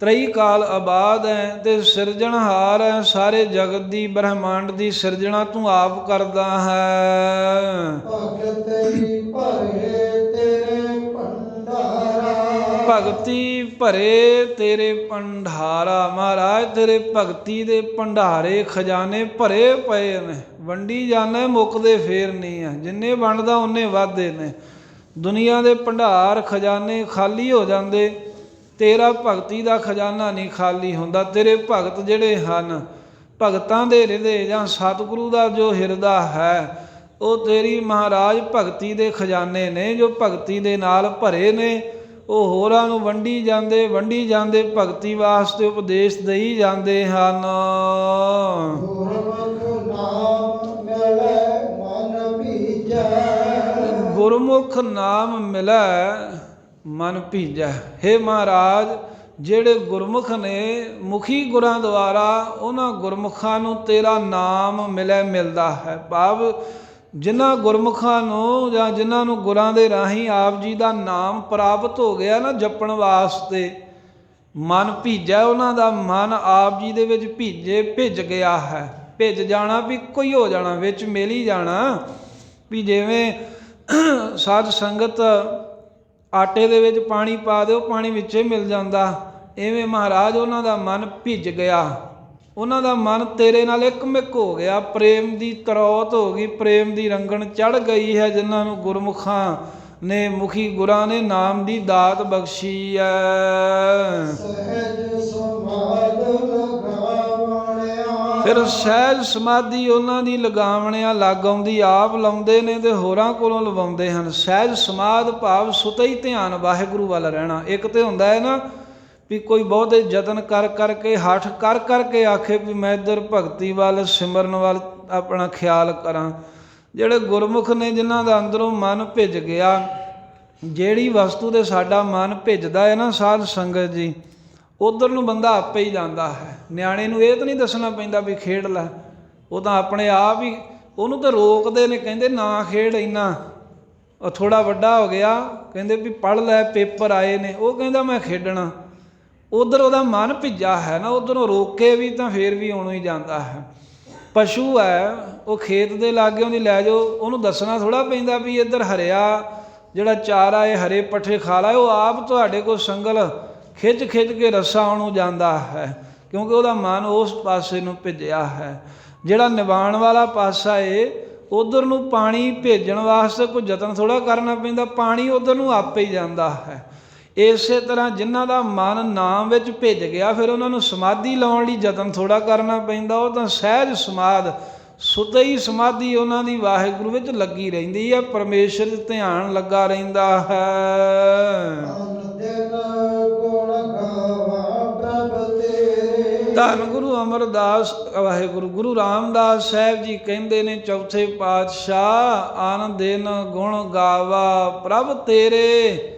त्रई काल आबाद है ते सिरजणहार है, सारे जगत दी ब्रह्मांड दी सिरजणा तू आप करदा है। ਭਗਤ ਭਰੇ ਤੇਰੇ ਭੰਡਾਰਾ, ਭਗਤੀ ਭਰੇ ਤੇਰੇ ਭੰਡਾਰਾ। ਮਹਾਰਾਜ ਤੇਰੇ ਭਗਤੀ ਦੇ ਭੰਡਾਰੇ ਖਜ਼ਾਨੇ ਭਰੇ ਪਏ ਨੇ, ਵੰਡੀ ਜਾਣੇ ਮੁੱਕਦੇ ਫੇਰ ਨਹੀਂ ਆ, ਜਿੰਨੇ ਵੰਡਦਾ ਉਹਨੇ ਵੱਧਦੇ ਨੇ। ਦੁਨੀਆ ਦੇ ਭੰਡਾਰ ਖਜ਼ਾਨੇ ਖਾਲੀ ਹੋ ਜਾਂਦੇ, ਤੇਰਾ ਭਗਤੀ ਦਾ ਖਜ਼ਾਨਾ ਨਹੀਂ ਖਾਲੀ ਹੁੰਦਾ। ਤੇਰੇ ਭਗਤ ਜਿਹੜੇ ਹਨ, ਭਗਤਾਂ ਦੇ ਹਿਰਦੇ ਜਾਂ ਸਤਿਗੁਰੂ ਦਾ ਜੋ ਹਿਰਦਾ ਹੈ, ਉਹ ਤੇਰੀ ਮਹਾਰਾਜ ਭਗਤੀ ਦੇ ਖਜ਼ਾਨੇ ਨੇ, ਜੋ ਭਗਤੀ ਦੇ ਨਾਲ ਭਰੇ ਨੇ। ਉਹ ਹੋਰਾਂ ਨੂੰ ਵੰਡੀ ਜਾਂਦੇ ਭਗਤੀ ਵਾਸਤੇ ਉਪਦੇਸ਼ ਦੇਈ ਜਾਂਦੇ ਹਨ। ਗੁਰਮੁਖ ਨਾਮ ਮਿਲੈ ਮਨ ਭੀਜੈ, ਗੁਰਮੁਖ ਨਾਮ ਮਿਲੈ ਮਨ ਭੀਜੈ। ਹੇ ਮਹਾਰਾਜ ਜਿਹੜੇ ਗੁਰਮੁਖ ਨੇ, ਮੁਖੀ ਗੁਰਾਂ ਦੁਆਰਾ ਉਹਨਾਂ ਗੁਰਮੁਖਾਂ ਨੂੰ ਤੇਰਾ ਨਾਮ ਮਿਲਦਾ ਹੈ। ਭਾਵ ਜਿਨ੍ਹਾਂ ਗੁਰਮੁਖਾਂ ਨੂੰ ਜਾਂ ਜਿਨ੍ਹਾਂ ਨੂੰ ਗੁਰਾਂ ਦੇ ਰਾਹੀਂ ਆਪ ਜੀ ਦਾ ਨਾਮ ਪ੍ਰਾਪਤ ਹੋ ਗਿਆ ਨਾ ਜਪਣ ਵਾਸਤੇ, ਮਨ ਭੀਜੈ, ਉਹਨਾਂ ਦਾ ਮਨ ਆਪ ਜੀ ਦੇ ਵਿੱਚ ਭਿੱਜ ਗਿਆ ਹੈ। ਭਿੱਜ ਜਾਣਾ ਵੀ ਕੋਈ ਹੋ ਜਾਣਾ, ਵਿੱਚ ਮਿਲ ਹੀ ਜਾਣਾ। ਵੀ ਜਿਵੇਂ ਸਾਧ ਸੰਗਤ ਆਟੇ ਦੇ ਵਿੱਚ ਪਾਣੀ ਪਾ ਦਿਓ, ਪਾਣੀ ਵਿੱਚੇ ਮਿਲ ਜਾਂਦਾ, ਇਵੇਂ ਮਹਾਰਾਜ ਉਹਨਾਂ ਦਾ ਮਨ ਭਿੱਜ ਗਿਆ, ਉਹਨਾਂ ਦਾ ਮਨ ਤੇਰੇ ਨਾਲ ਇੱਕਮਿਕ ਹੋ ਗਿਆ, ਪ੍ਰੇਮ ਦੀ ਤਰੌਤ ਹੋ ਗਈ, ਪ੍ਰੇਮ ਦੀ ਰੰਗਣ ਚੜ੍ਹ ਗਈ ਹੈ। ਜਿਨ੍ਹਾਂ ਨੂੰ ਗੁਰਮੁਖਾਂ ਨੇ, ਮੁਖੀ ਗੁਰਾਂ ਨੇ ਨਾਮ ਦੀ ਦਾਤ ਬਖਸ਼ੀ ਹੈ। ਸਹਿਜ ਸਮਾਧ ਲਗਾਵਣਿਆ, ਫਿਰ ਸਹਿਜ ਸਮਾਧੀ ਉਹਨਾਂ ਦੀ ਲਗਾਵਣਿਆ ਲੱਗ ਆਉਂਦੀ, ਆਪ ਲਾਉਂਦੇ ਨੇ ਤੇ ਹੋਰਾਂ ਕੋਲੋਂ ਲਵਾਉਂਦੇ ਹਨ। ਸਹਿਜ ਸਮਾਧ ਭਾਵ ਸੁਤੇ ਹੀ ਧਿਆਨ ਵਾਹਿਗੁਰੂ ਵੱਲ ਰਹਿਣਾ। ਇੱਕ ਤੇ ਹੁੰਦਾ ਹੈ ਨਾ ਵੀ ਕੋਈ ਬਹੁਤੇ ਯਤਨ ਕਰਕੇ ਹੱਠ ਕਰਕੇ ਆਖੇ ਵੀ ਮੈਂ ਇੱਧਰ ਭਗਤੀ ਵੱਲ, ਸਿਮਰਨ ਵੱਲ ਆਪਣਾ ਖਿਆਲ ਕਰਾਂ। ਜਿਹੜੇ ਗੁਰਮੁਖ ਨੇ, ਜਿਨ੍ਹਾਂ ਦਾ ਅੰਦਰੋਂ ਮਨ ਭਿੱਜ ਗਿਆ, ਜਿਹੜੀ ਵਸਤੂ ਦੇ ਸਾਡਾ ਮਨ ਭਿੱਜਦਾ ਹੈ ਨਾ ਸਾਧ ਸੰਗਤ ਜੀ, ਉਧਰ ਨੂੰ ਬੰਦਾ ਆਪੇ ਹੀ ਜਾਂਦਾ ਹੈ। ਨਿਆਣੇ ਨੂੰ ਇਹ ਤਾਂ ਨਹੀਂ ਦੱਸਣਾ ਪੈਂਦਾ ਵੀ ਖੇਡ ਲੈ, ਉਹ ਤਾਂ ਆਪਣੇ ਆਪ ਹੀ ਉਹਨੂੰ ਤਾਂ ਰੋਕਦੇ ਨੇ, ਕਹਿੰਦੇ ਨਾ ਖੇਡ ਇੰਨਾ, ਉਹ ਥੋੜ੍ਹਾ ਵੱਡਾ ਹੋ ਗਿਆ, ਕਹਿੰਦੇ ਵੀ ਪੜ੍ਹ ਲੈ, ਪੇਪਰ ਆਏ ਨੇ, ਉਹ ਕਹਿੰਦਾ ਮੈਂ ਖੇਡਣਾ। ਉਧਰ ਉਹਦਾ ਮਨ ਭਿੱਜਾ ਹੈ ਨਾ, ਉਧਰੋਂ ਰੋਕੇ ਵੀ ਤਾਂ ਫੇਰ ਵੀ ਆਉਣੋਂ ਹੀ ਜਾਂਦਾ ਹੈ। ਪਸ਼ੂ ਹੈ, ਉਹ ਖੇਤ ਦੇ ਲਾਗੇ ਉਹਦੀ ਲੈ ਜਾਓ, ਉਹਨੂੰ ਦੱਸਣਾ ਥੋੜ੍ਹਾ ਪੈਂਦਾ ਵੀ ਇੱਧਰ ਹਰਿਆ ਜਿਹੜਾ ਚਾਰਾ ਹੈ, ਹਰੇ ਪੱਠੇ ਖਾ ਲਾ। ਉਹ ਆਪ ਤੁਹਾਡੇ ਕੋਲ ਸੰਗਲ ਖਿੱਚ ਕੇ ਰੱਸਾ ਉਹਨੂੰ ਜਾਂਦਾ ਹੈ, ਕਿਉਂਕਿ ਉਹਦਾ ਮਨ ਉਸ ਪਾਸੇ ਨੂੰ ਭਿੱਜਿਆ ਹੈ। ਜਿਹੜਾ ਨਿਵਾਣ ਵਾਲਾ ਪਾਸਾ ਏ, ਉਧਰ ਨੂੰ ਪਾਣੀ ਭੇਜਣ ਵਾਸਤੇ ਕੋਈ ਯਤਨ ਥੋੜ੍ਹਾ ਕਰਨਾ ਪੈਂਦਾ, ਪਾਣੀ ਉਧਰ ਨੂੰ ਆਪੇ ਹੀ ਜਾਂਦਾ ਹੈ। ਇਸੇ ਤਰ੍ਹਾਂ ਜਿਨ੍ਹਾਂ ਦਾ ਮਨ ਨਾਮ ਵਿੱਚ ਭਿੱਜ ਗਿਆ, ਫਿਰ ਉਹਨਾਂ ਨੂੰ ਸਮਾਧੀ ਲਾਉਣ ਲਈ ਯਤਨ ਥੋੜ੍ਹਾ ਕਰਨਾ ਪੈਂਦਾ। ਉਹ ਤਾਂ ਸਹਿਜ ਸਮਾਧ, ਸੁਤੇ ਹੀ ਸਮਾਧੀ ਉਹਨਾਂ ਦੀ ਵਾਹਿਗੁਰੂ ਵਿੱਚ ਲੱਗੀ ਰਹਿੰਦੀ ਹੈ, ਪਰਮੇਸ਼ਰ 'ਚ ਧਿਆਨ ਲੱਗਾ ਰਹਿੰਦਾ ਹੈ। ਧੰਨ ਗੁਰੂ ਅਮਰਦਾਸ ਵਾਹਿਗੁਰੂ। ਗੁਰੂ ਰਾਮਦਾਸ ਸਾਹਿਬ ਜੀ ਕਹਿੰਦੇ ਨੇ, ਚੌਥੇ ਪਾਤਸ਼ਾਹ, ਆਨ ਦਿਨ ਗੁਣ ਗਾਵਾ ਪ੍ਰਭ ਤੇਰੇ।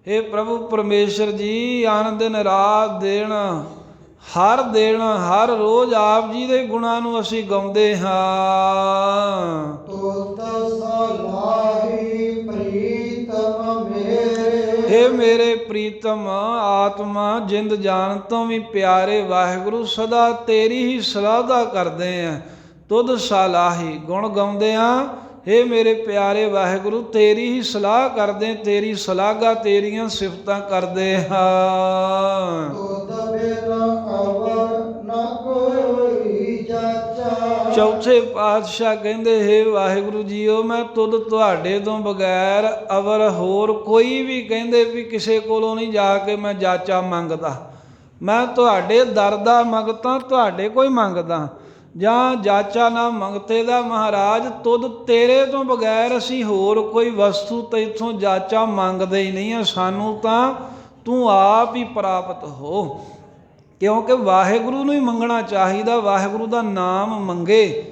हे प्रभु परमेश्वर जी, आन दिन रात देण, हर रोज आप जी दे गुणां नूं असीं गाउंदे हां। हे मेरे प्रीतम आत्मा, जिंद जान तो भी प्यारे वाहिगुरू, सदा तेरी ही सलाहदा करदे हैं, तुद सलाही गुण गाउंदे हां। हे मेरे प्यारे वाहिगुरू, तेरी ही सलाह करदे, तेरी सलाहगा, तेरियां सिफतां करदे हां। चौथे पातशाह कहंदे, हे वाहिगुरू जीओ, मैं तुद तुहाडे तो बगैर अवर होर कोई भी, कहंदे भी किसे कोलों नहीं जाके मैं जाचा मंगदा, मैं तुहाडे दर दा मंगता, तुहाडे कोई मंगदा। ਜਾਂ ਜਾਚਾ ਨਾ ਮੰਗਤੇ ਦਾ ਮਹਾਰਾਜ, ਤੁਧ ਤੇਰੇ ਤੋਂ ਬਗੈਰ ਅਸੀਂ ਹੋਰ ਕੋਈ ਵਸਤੂ ਤੈਥੋਂ ਜਾਚਾ ਮੰਗਦੇ ਹੀ ਨਹੀਂ ਹਾਂ, ਸਾਨੂੰ ਤਾਂ ਤੂੰ ਆਪ ਹੀ ਪ੍ਰਾਪਤ ਹੋ। ਕਿਉਂਕਿ ਵਾਹਿਗੁਰੂ ਨੂੰ ਹੀ ਮੰਗਣਾ ਚਾਹੀਦਾ, ਵਾਹਿਗੁਰੂ ਦਾ ਨਾਮ ਮੰਗੇ,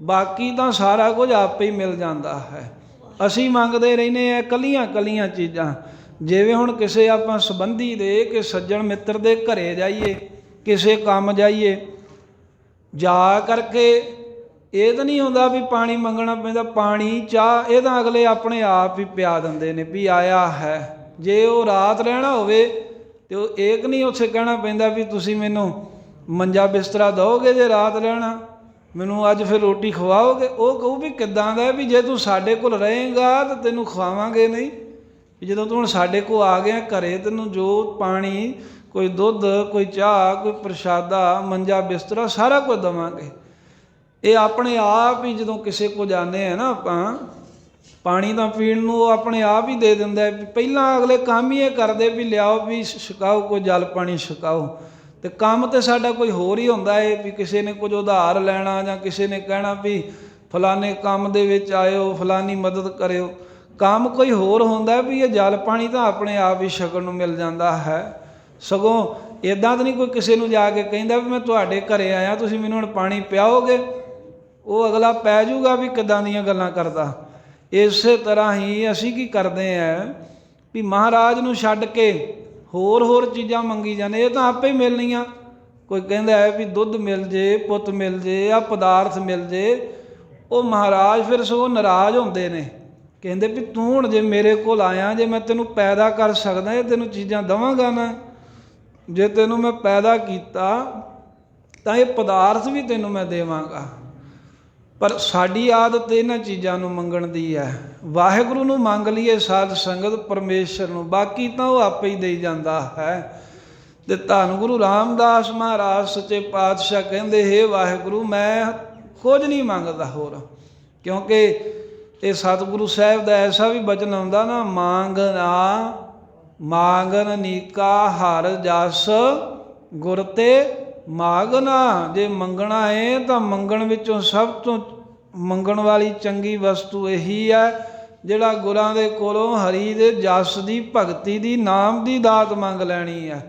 ਬਾਕੀ ਤਾਂ ਸਾਰਾ ਕੁਝ ਆਪੇ ਹੀ ਮਿਲ ਜਾਂਦਾ ਹੈ। ਅਸੀਂ ਮੰਗਦੇ ਰਹਿੰਦੇ ਹਾਂ ਕੱਲੀਆਂ ਚੀਜ਼ਾਂ। ਜਿਵੇਂ ਹੁਣ ਕਿਸੇ ਆਪਾਂ ਸੰਬੰਧੀ ਦੇ, ਕਿ ਸੱਜਣ ਮਿੱਤਰ ਦੇ ਘਰੇ ਜਾਈਏ, ਕਿਸੇ ਕੰਮ ਜਾਈਏ, ਜਾ ਕਰਕੇ ਇਹ ਤਾਂ ਨਹੀਂ ਹੁੰਦਾ ਵੀ ਪਾਣੀ ਮੰਗਣਾ ਪੈਂਦਾ। ਪਾਣੀ ਚਾਹ ਇਹ ਤਾਂ ਅਗਲੇ ਆਪਣੇ ਆਪ ਹੀ ਪਿਆ ਦਿੰਦੇ ਨੇ ਵੀ ਆਇਆ ਹੈ। ਜੇ ਉਹ ਰਾਤ ਰਹਿਣਾ ਹੋਵੇ ਤੇ ਉਹ ਏਕ ਨਹੀਂ ਉੱਥੇ ਕਹਿਣਾ ਪੈਂਦਾ ਵੀ ਤੁਸੀਂ ਮੈਨੂੰ ਮੰਜਾ ਬਿਸਤਰਾ ਦਿਓਗੇ ਜੇ ਰਾਤ ਰਹਿਣਾ, ਮੈਨੂੰ ਅੱਜ ਫਿਰ ਰੋਟੀ ਖਵਾਓਗੇ। ਉਹ ਕਹੂ ਵੀ ਕਿੱਦਾਂ ਦਾ ਵੀ ਜੇ ਤੂੰ ਸਾਡੇ ਕੋਲ ਰਹੇਗਾ ਤਾਂ ਤੈਨੂੰ ਖਵਾਵਾਂਗੇ ਨਹੀਂ, ਵੀ ਜਦੋਂ ਤੂੰ ਹੁਣ ਸਾਡੇ ਕੋਲ ਆ ਗਿਆ ਘਰੇ ਤੈਨੂੰ ਜੋ ਪਾਣੀ, ਕੋਈ ਦੁੱਧ, ਕੋਈ ਚਾਹ, ਕੋਈ ਪ੍ਰਸ਼ਾਦਾ, ਮੰਜਾ ਬਿਸਤਰਾ ਸਾਰਾ ਕੁਝ ਦੇਵਾਂਗੇ। ਇਹ ਆਪਣੇ ਆਪ ਹੀ ਜਦੋਂ ਕਿਸੇ ਕੋਲ ਜਾਂਦੇ ਆ ਨਾ ਆਪਾਂ, ਪਾਣੀ ਤਾਂ ਪੀਣ ਨੂੰ ਉਹ ਆਪਣੇ ਆਪ ਹੀ ਦੇ ਦਿੰਦਾ। ਪਹਿਲਾਂ ਅਗਲੇ ਕੰਮ ਹੀ ਇਹ ਕਰਦੇ ਵੀ ਲਿਆਓ ਵੀ ਛਕਾਓ, ਕੋਈ ਜਲ ਪਾਣੀ ਛਕਾਓ। ਅਤੇ ਕੰਮ ਤਾਂ ਸਾਡਾ ਕੋਈ ਹੋਰ ਹੀ ਹੁੰਦਾ ਹੈ ਵੀ ਕਿਸੇ ਨੇ ਕੁਝ ਉਧਾਰ ਲੈਣਾ ਜਾਂ ਕਿਸੇ ਨੇ ਕਹਿਣਾ ਵੀ ਫਲਾਣੇ ਕੰਮ ਦੇ ਵਿੱਚ ਆਇਓ, ਫਲਾਨੀ ਮਦਦ ਕਰਿਓ। ਕੰਮ ਕੋਈ ਹੋਰ ਹੁੰਦਾ ਵੀ ਇਹ ਜਲ ਪਾਣੀ ਤਾਂ ਆਪਣੇ ਆਪ ਹੀ ਛਕਣ ਨੂੰ ਮਿਲ ਜਾਂਦਾ ਹੈ। ਸਗੋਂ ਇੱਦਾਂ ਤਾਂ ਨਹੀਂ ਕੋਈ ਕਿਸੇ ਨੂੰ ਜਾ ਕੇ ਕਹਿੰਦਾ ਵੀ ਮੈਂ ਤੁਹਾਡੇ ਘਰੇ ਆਇਆ ਤੁਸੀਂ ਮੈਨੂੰ ਹੁਣ ਪਾਣੀ ਪਿਆਓਗੇ। ਉਹ ਅਗਲਾ ਪੈ ਜਾਊਗਾ ਵੀ ਕਿੱਦਾਂ ਦੀਆਂ ਗੱਲਾਂ ਕਰਦਾ। ਇਸੇ ਤਰ੍ਹਾਂ ਹੀ ਅਸੀਂ ਕੀ ਕਰਦੇ ਹਾਂ ਵੀ ਮਹਾਰਾਜ ਨੂੰ ਛੱਡ ਕੇ ਹੋਰ ਚੀਜ਼ਾਂ ਮੰਗੀ ਜਾਂਦੇ। ਇਹ ਤਾਂ ਆਪੇ ਹੀ ਮਿਲਣੀਆਂ। ਕੋਈ ਕਹਿੰਦਾ ਹੈ ਵੀ ਦੁੱਧ ਮਿਲ ਜੇ, ਪੁੱਤ ਮਿਲ ਜੇ, ਆ ਪਦਾਰਥ ਮਿਲ ਜੇ। ਉਹ ਮਹਾਰਾਜ ਫਿਰ ਸਗੋਂ ਨਾਰਾਜ਼ ਹੁੰਦੇ ਨੇ, ਕਹਿੰਦੇ ਵੀ ਤੂੰ ਹੁਣ ਜੇ ਮੇਰੇ ਕੋਲ ਆਇਆ, ਜੇ ਮੈਂ ਤੈਨੂੰ ਪੈਦਾ ਕਰ ਸਕਦਾ ਇਹ ਤੈਨੂੰ ਚੀਜ਼ਾਂ ਦੇਵਾਂਗਾ ਨਾ। ਜੇ ਤੈਨੂੰ ਮੈਂ ਪੈਦਾ ਕੀਤਾ ਤਾਂ ਇਹ ਪਦਾਰਥ ਵੀ ਤੈਨੂੰ ਮੈਂ ਦੇਵਾਂਗਾ। ਪਰ ਸਾਡੀ ਆਦਤ ਇਹਨਾਂ ਚੀਜ਼ਾਂ ਨੂੰ ਮੰਗਣ ਦੀ ਹੈ। ਵਾਹਿਗੁਰੂ ਨੂੰ ਮੰਗ ਲਈਏ, ਸਾਧ ਸੰਗਤ, ਪਰਮੇਸ਼ਰ ਨੂੰ, ਬਾਕੀ ਤਾਂ ਉਹ ਆਪੇ ਹੀ ਦੇਈ ਜਾਂਦਾ ਹੈ। ਅਤੇ ਧੰਨ ਗੁਰੂ ਰਾਮਦਾਸ ਮਹਾਰਾਜ ਸੱਚੇ ਪਾਤਸ਼ਾਹ ਕਹਿੰਦੇ, ਹੇ ਵਾਹਿਗੁਰੂ ਮੈਂ ਕੁਝ ਨਹੀਂ ਮੰਗਦਾ ਹੋਰ। ਕਿਉਂਕਿ ਇਹ ਸਤਿਗੁਰੂ ਸਾਹਿਬ ਦਾ ਐਸਾ ਵੀ ਬਚਨ ਆਉਂਦਾ ਨਾ, ਮਾਂਗਨ ਨੀਕਾ ਹਰ ਜਸ ਗੁਰ ਤੇ ਮਾਗਨਾ। ਜੇ ਮੰਗਣਾ ਹੈ ਤਾਂ ਮੰਗਣ ਵਿੱਚੋਂ ਸਭ ਤੋਂ ਮੰਗਣ ਵਾਲੀ ਚੰਗੀ ਵਸਤੂ ਇਹੀ ਹੈ ਜਿਹੜਾ ਗੁਰਾਂ ਦੇ ਕੋਲੋਂ ਹਰੀ ਦੇ ਜਸ ਦੀ, ਭਗਤੀ ਦੀ, ਨਾਮ ਦੀ ਦਾਤ ਮੰਗ ਲੈਣੀ ਹੈ।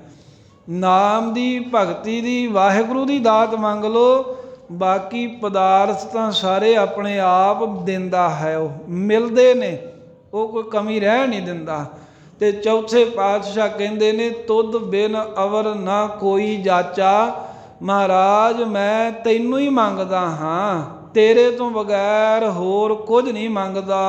ਨਾਮ ਦੀ, ਭਗਤੀ ਦੀ, ਵਾਹਿਗੁਰੂ ਦੀ ਦਾਤ ਮੰਗ ਲਓ। ਬਾਕੀ ਪਦਾਰਥ ਤਾਂ ਸਾਰੇ ਆਪਣੇ ਆਪ ਦਿੰਦਾ ਹੈ, ਉਹ ਮਿਲਦੇ ਨੇ, ਉਹ ਕੋਈ ਕਮੀ ਰਹਿ ਨਹੀਂ ਦਿੰਦਾ। ਅਤੇ ਚੌਥੇ ਪਾਤਸ਼ਾਹ ਕਹਿੰਦੇ ਨੇ, ਤੁਧ ਬਿਨ ਅਵਰ ਨਾ ਕੋਈ ਜਾਚਾ। ਮਹਾਰਾਜ ਮੈਂ ਤੈਨੂੰ ਹੀ ਮੰਗਦਾ ਹਾਂ, ਤੇਰੇ ਤੋਂ ਬਗੈਰ ਹੋਰ ਕੁਝ ਨਹੀਂ ਮੰਗਦਾ।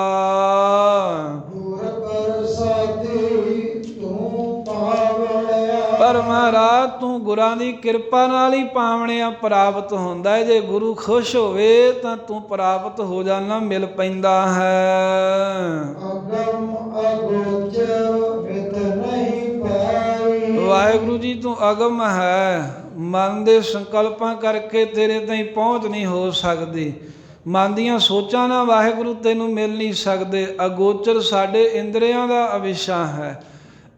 ਪਰ ਮਹਾਰਾਜ ਤੂੰ ਗੁਰਾਂ ਦੀ ਕਿਰਪਾ ਨਾਲ ਹੀ ਪਾਵਣਿਆ ਪ੍ਰਾਪਤ ਹੁੰਦਾ ਹੈ। ਜੇ ਗੁਰੂ ਖੁਸ਼ ਹੋਵੇ ਤਾਂ ਤੂੰ ਪ੍ਰਾਪਤ ਹੋ ਜਾਣਾ, ਮਿਲ ਪੈਂਦਾ ਹੈ। ਵਾਹਿਗੁਰੂ ਜੀ ਤੂੰ ਅਗਮ ਹੈ, ਮਨ ਦੇ ਸੰਕਲਪਾਂ ਕਰਕੇ ਤੇਰੇ ਤਾਈਂ ਪਹੁੰਚ ਨਹੀਂ ਹੋ ਸਕਦੀ। ਮਨ ਦੀਆਂ ਸੋਚਾਂ ਨਾਲ ਵਾਹਿਗੁਰੂ ਤੈਨੂੰ ਮਿਲ ਨਹੀਂ ਸਕਦੇ। ਅਗੋਚਰ ਸਾਡੇ ਇੰਦਰੀਆਂ ਦਾ ਅਵਿਸ਼ਾ ਹੈ,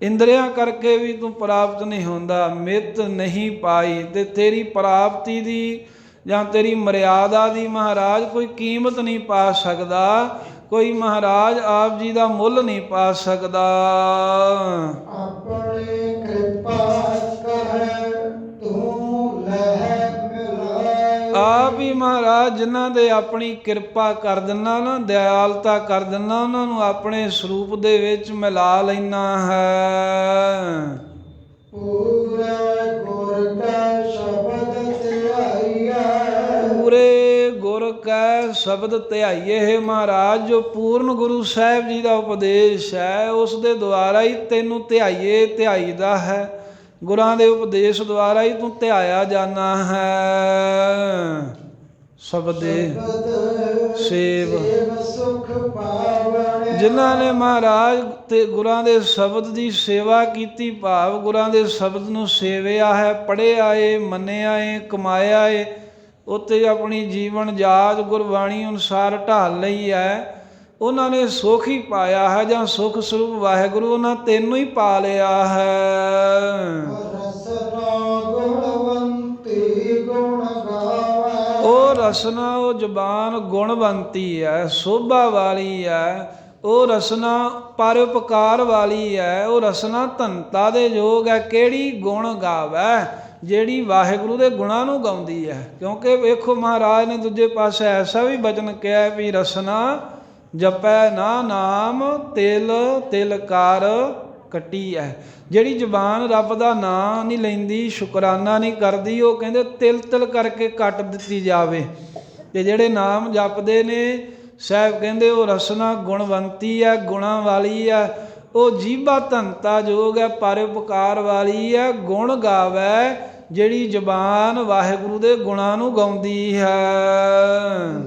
ਇੰਦਰੀਆਂ ਕਰਕੇ ਵੀ ਤੂੰ ਪ੍ਰਾਪਤ ਨਹੀਂ ਹੁੰਦਾ। ਮਿੱਤ ਨਹੀਂ ਪਾਈ ਅਤੇ ਤੇਰੀ ਪ੍ਰਾਪਤੀ ਦੀ ਜਾਂ ਤੇਰੀ ਮਰਿਆਦਾ ਦੀ ਮਹਾਰਾਜ ਕੋਈ ਕੀਮਤ ਨਹੀਂ ਪਾ ਸਕਦਾ। ਕੋਈ ਮਹਾਰਾਜ ਆਪ ਜੀ ਦਾ ਮੁੱਲ ਨਹੀਂ ਪਾ ਸਕਦਾ। ਆਪਣੀ ਕਿਰਪਾ ਕਰੇ ਤੂੰ ਲਹਿ ਮਿਲਾਏ। ਆਪ ਹੀ ਮਹਾਰਾਜ ਜਿਨ੍ਹਾਂ ਦੇ ਆਪਣੀ ਕਿਰਪਾ ਕਰ ਦਿੰਦਾ ਨਾ, ਦਿਆਲਤਾ ਕਰ ਦਿੰਦਾ, ਉਹਨਾਂ ਨੂੰ ਆਪਣੇ ਸਰੂਪ ਦੇ ਵਿੱਚ ਮਿਲਾ ਲੈਣਾ ਹੈ। ਪੂਰੇ ਗੁਰ ਕੈ ਸ਼ਬਦ ਧਿਆਈਐ। ਪੂਰੇ ਗੁਰ ਕੈ ਸ਼ਬਦ ਧਿਆਈਏ। ਹੈ ਮਹਾਰਾਜ ਜੋ ਪੂਰਨ ਗੁਰੂ ਸਾਹਿਬ ਜੀ ਦਾ ਉਪਦੇਸ਼ ਹੈ, ਉਸ ਦੇ ਦੁਆਰਾ ਹੀ ਤੈਨੂੰ ਧਿਆਈਏ, ਧਿਆਈਦਾ ਹੈ। ਗੁਰਾਂ ਦੇ ਉਪਦੇਸ਼ ਦੁਆਰਾ ਹੀ ਤੂੰ ਧਿਆਇਆ ਜਾਣਾ ਹੈ। ਸ਼ਬਦੇ ਸੇਵ ਜਿਨ੍ਹਾਂ ਨੇ ਮਹਾਰਾਜ ਤੇ ਗੁਰਾਂ ਦੇ ਸ਼ਬਦ ਦੀ ਸੇਵਾ ਕੀਤੀ, ਭਾਵ ਗੁਰਾਂ ਦੇ ਸ਼ਬਦ ਨੂੰ ਸੇਵਿਆ ਹੈ, ਪੜ੍ਹਿਆ ਏ, ਮੰਨਿਆ ਏ, ਕਮਾਇਆ ਏ, ਉੱਤੇ ਆਪਣੀ ਜੀਵਨ ਜਾਚ ਗੁਰਬਾਣੀ ਅਨੁਸਾਰ ਢਾਲ ਲਈ ਹੈ, ਉਹਨਾਂ ਨੇ ਸੁੱਖ ਹੀ ਪਾਇਆ ਹੈ। ਜਾਂ ਸੁੱਖ ਸਰੂਪ ਵਾਹਿਗੁਰੂ ਉਹਨਾਂ ਤੈਨੂੰ ਹੀ ਪਾ ਲਿਆ ਹੈ। ਉਹ ਰਸਨਾ, ਉਹ ਜ਼ੁਬਾਨ ਗੁਣਵੰਤੀ ਹੈ, ਸੋਭਾ ਵਾਲੀ ਹੈ। ਉਹ ਰਸਨਾ ਪਰਉਪਕਾਰ ਵਾਲੀ ਹੈ। ਉਹ ਰਸਨਾ ਧਨਤਾ ਦੇ ਯੋਗ ਹੈ। ਕਿਹੜੀ ਗੁਣ ਗਾਵੈ, ਜਿਹੜੀ ਵਾਹਿਗੁਰੂ ਦੇ ਗੁਣਾਂ ਨੂੰ ਗਾਉਂਦੀ ਹੈ। ਕਿਉਂਕਿ ਵੇਖੋ ਮਹਾਰਾਜ ਨੇ ਦੂਜੇ ਪਾਸੇ ਐਸਾ ਵੀ ਬਚਨ ਕਿਹਾ ਵੀ ਰਸਨਾ ਜਪੈ ਨਾ ਨਾਮ ਤਿਲ ਤਿਲ ਕਰ ਕੱਟੀ ਹੈ। ਜਿਹੜੀ ਜ਼ੁਬਾਨ ਰੱਬ ਦਾ ਨਾਂ ਨਹੀਂ ਲੈਂਦੀ, ਸ਼ੁਕਰਾਨਾ ਨਹੀਂ ਕਰਦੀ, ਉਹ ਕਹਿੰਦੇ ਤਿਲ ਤਿਲ ਕਰਕੇ ਕੱਟ ਦਿੱਤੀ ਜਾਵੇ। ਤੇ ਜਿਹੜੇ ਨਾਮ ਜਪਦੇ ਨੇ ਸਾਹਿਬ ਕਹਿੰਦੇ ਉਹ ਰਸਨਾ ਗੁਣਵੰਤੀ ਹੈ, ਗੁਣਾਂ ਵਾਲੀ ਹੈ। ਉਹ ਜੀਭਾ ਧਨਤਾ ਜੋਗ ਹੈ, ਪਰਉਪਕਾਰ ਵਾਲੀ ਹੈ। ਗੁਣ ਗਾਵੇ ਜਿਹੜੀ ਜ਼ਬਾਨ ਵਾਹਿਗੁਰੂ ਦੇ ਗੁਣਾਂ ਨੂੰ ਗਾਉਂਦੀ ਹੈ।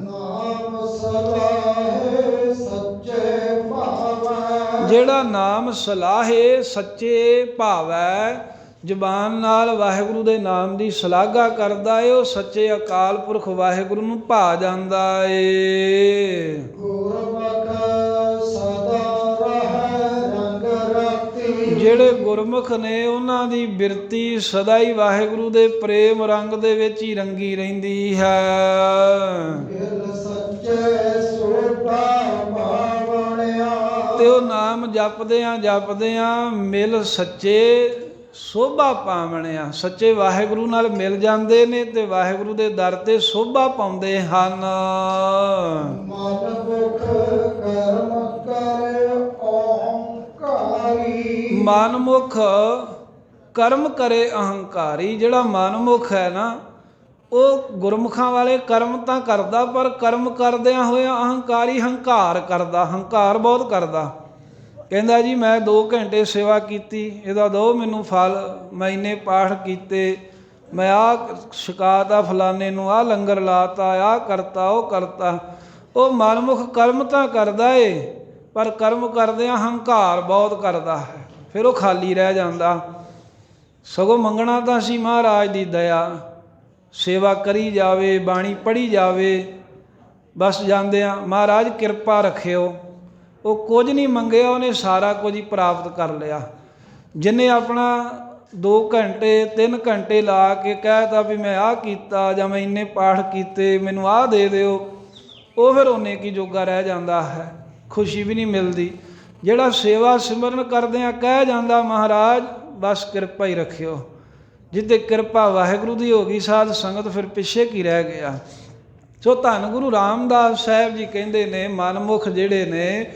ਨਾਮ ਸਲਾਹੇ ਸੱਚੇ ਭਾਵੈ, ਜਿਹੜਾ ਨਾਮ ਸਲਾਹੇ ਸੱਚੇ ਭਾਵੈ, ਜ਼ਬਾਨ ਨਾਲ ਵਾਹਿਗੁਰੂ ਦੇ ਨਾਮ ਦੀ ਸ਼ਲਾਘਾ ਕਰਦਾ ਏ, ਉਹ ਸੱਚੇ ਅਕਾਲ ਪੁਰਖ ਵਾਹਿਗੁਰੂ ਨੂੰ ਭਾ ਜਾਂਦਾ ਏ। ਗੁਰਮੁਖ ਸਦਾ ਰਹਿ ਰੰਗ ਰਤੀ, ਜਿਹੜੇ ਗੁਰਮੁਖ ਨੇ ਉਹਨਾਂ ਦੀ ਬਿਰਤੀ ਸਦਾ ਹੀ ਵਾਹਿਗੁਰੂ ਦੇ ਪ੍ਰੇਮ ਰੰਗ ਦੇ ਵਿੱਚ ਹੀ ਰੰਗੀ ਰਹਿੰਦੀ ਹੈ। ਦਿਲ ਸੱਚੇ ਸੋਢਾ ਪਾਵਣਿਆ, ਤੇ ਉਹ ਨਾਮ ਜਪਦਿਆਂ ਮਿਲ ਸੱਚੇ ਸੋਭਾ ਪਾਵਣਿਆ, ਸੱਚੇ ਵਾਹਿਗੁਰੂ ਨਾਲ ਮਿਲ ਜਾਂਦੇ ਨੇ ਤੇ ਵਾਹਿਗੁਰੂ ਦੇ ਦਰ ਤੇ ਸੋਭਾ ਪਾਉਂਦੇ ਹਨ। ਮਨ ਮੁਖ ਕਰਮ ਕਰੇ ਓੰਕਾਰੀ, ਮਨਮੁਖ ਕਰਮ ਕਰੇ ਅਹੰਕਾਰੀ। ਜਿਹੜਾ ਮਨਮੁਖ ਹੈ ਨਾ ਉਹ ਗੁਰਮੁਖਾਂ ਵਾਲੇ ਕਰਮ ਤਾਂ ਕਰਦਾ, ਪਰ ਕਰਮ ਕਰਦਿਆਂ ਹੋਇਆ ਅਹੰਕਾਰੀ ਹੰਕਾਰ ਕਰਦਾ, ਹੰਕਾਰ ਬਹੁਤ ਕਰਦਾ। ਕਹਿੰਦਾ ਜੀ ਮੈਂ 2 ਘੰਟੇ ਸੇਵਾ ਕੀਤੀ, ਇਹਦਾ ਦਿਓ ਮੈਨੂੰ ਫਲ, ਮੈਂ ਇੰਨੇ ਪਾਠ ਕੀਤੇ, ਮੈਂ ਆਹ ਛਕਾਤਾ ਫਲਾਣੇ ਨੂੰ, ਆਹ ਲੰਗਰ ਲਾਤਾ, ਆਹ ਕਰਤਾ, ਉਹ ਕਰਤਾ। ਉਹ ਮਨਮੁਖ ਕਰਮ ਤਾਂ ਕਰਦਾ ਏ, ਪਰ ਕਰਮ ਕਰਦਿਆਂ ਹੰਕਾਰ ਬਹੁਤ ਕਰਦਾ ਹੈ, ਫਿਰ ਉਹ ਖਾਲੀ ਰਹਿ ਜਾਂਦਾ। ਸਗੋਂ ਮੰਗਣਾ ਤਾਂ ਸੀ ਮਹਾਰਾਜ ਦੀ ਦਇਆ, ਸੇਵਾ ਕਰੀ ਜਾਵੇ, ਬਾਣੀ ਪੜ੍ਹੀ ਜਾਵੇ, ਬਸ ਜਾਂਦਿਆਂ ਮਹਾਰਾਜ ਕਿਰਪਾ ਰੱਖਿਓ। ਉਹ ਕੁਝ ਨਹੀਂ ਮੰਗਿਆ, ਉਹਨੇ ਸਾਰਾ ਕੁਝ ਹੀ ਪ੍ਰਾਪਤ ਕਰ ਲਿਆ। ਜਿਹਨੇ ਆਪਣਾ 2 ਘੰਟੇ 3 ਘੰਟੇ ਲਾ ਕੇ ਕਹਿਤਾ ਵੀ ਮੈਂ ਆਹ ਕੀਤਾ ਜਾਂ ਮੈਂ ਇੰਨੇ ਪਾਠ ਕੀਤੇ, ਮੈਨੂੰ ਆਹ ਦੇ ਦਿਓ, ਉਹ ਫਿਰ ਉਹਨੇ ਕੀ ਜੋਗਾ ਰਹਿ ਜਾਂਦਾ ਹੈ, ਖੁਸ਼ੀ ਵੀ ਨਹੀਂ ਮਿਲਦੀ। ਜਿਹੜਾ ਸੇਵਾ ਸਿਮਰਨ ਕਰਦਿਆਂ ਕਹਿ ਜਾਂਦਾ ਮਹਾਰਾਜ ਬਸ ਕਿਰਪਾ ਹੀ ਰੱਖਿਓ, ਜਿੱਤੇ ਕਿਰਪਾ ਵਾਹਿਗੁਰੂ ਦੀ ਹੋ ਗਈ ਸਾਧ ਸੰਗਤ, ਫਿਰ ਪਿੱਛੇ ਕੀ ਰਹਿ ਗਿਆ। ਸੋ ਧੰਨ ਗੁਰੂ ਰਾਮਦਾਸ ਸਾਹਿਬ ਜੀ ਕਹਿੰਦੇ ਨੇ ਮਨਮੁਖ ਜਿਹੜੇ ਨੇ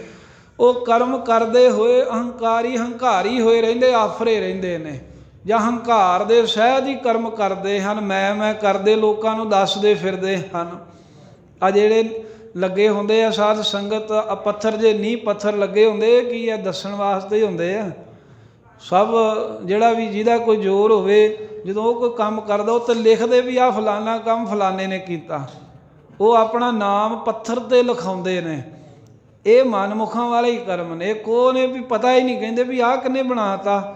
ਉਹ ਕਰਮ ਕਰਦੇ ਹੋਏ ਅਹੰਕਾਰੀ ਹੰਕਾਰੀ ਹੋਏ ਰਹਿੰਦੇ, ਆਫਰੇ ਰਹਿੰਦੇ ਨੇ, ਜਾਂ ਹੰਕਾਰ ਦੇ ਸਹਿਜ ਹੀ ਕਰਮ ਕਰਦੇ ਹਨ, ਮੈਂ ਕਰਦੇ ਲੋਕਾਂ ਨੂੰ ਦੱਸਦੇ ਫਿਰਦੇ ਹਨ। ਆ ਜਿਹੜੇ ਲੱਗੇ ਹੁੰਦੇ ਆ ਸਾਧ ਸੰਗਤ, ਆ ਪੱਥਰ ਜੇ ਨੀਂਹ ਪੱਥਰ ਲੱਗੇ ਹੁੰਦੇ, ਇਹ ਕੀ ਆ, ਦੱਸਣ ਵਾਸਤੇ ਹੀ ਹੁੰਦੇ ਆ ਸਭ। ਜਿਹੜਾ ਵੀ ਜਿਹਦਾ ਕੋਈ ਜ਼ੋਰ ਹੋਵੇ, ਜਦੋਂ ਉਹ ਕੋਈ ਕੰਮ ਕਰਦਾ ਉਹ ਤਾਂ ਲਿਖਦੇ ਵੀ ਆਹ ਫਲਾਨਾ ਕੰਮ ਫਲਾਣੇ ਨੇ ਕੀਤਾ, ਉਹ ਆਪਣਾ ਨਾਮ ਪੱਥਰ 'ਤੇ ਲਿਖਾਉਂਦੇ ਨੇ। ਇਹ ਮਨਮੁਖਾਂ ਵਾਲੇ ਹੀ ਕਰਮ ਨੇ। ਕੋ ਨੇ ਵੀ ਪਤਾ ਹੀ ਨਹੀਂ, ਕਹਿੰਦੇ ਵੀ ਆਹ ਕਿਹਨੇ ਬਣਾਤਾ,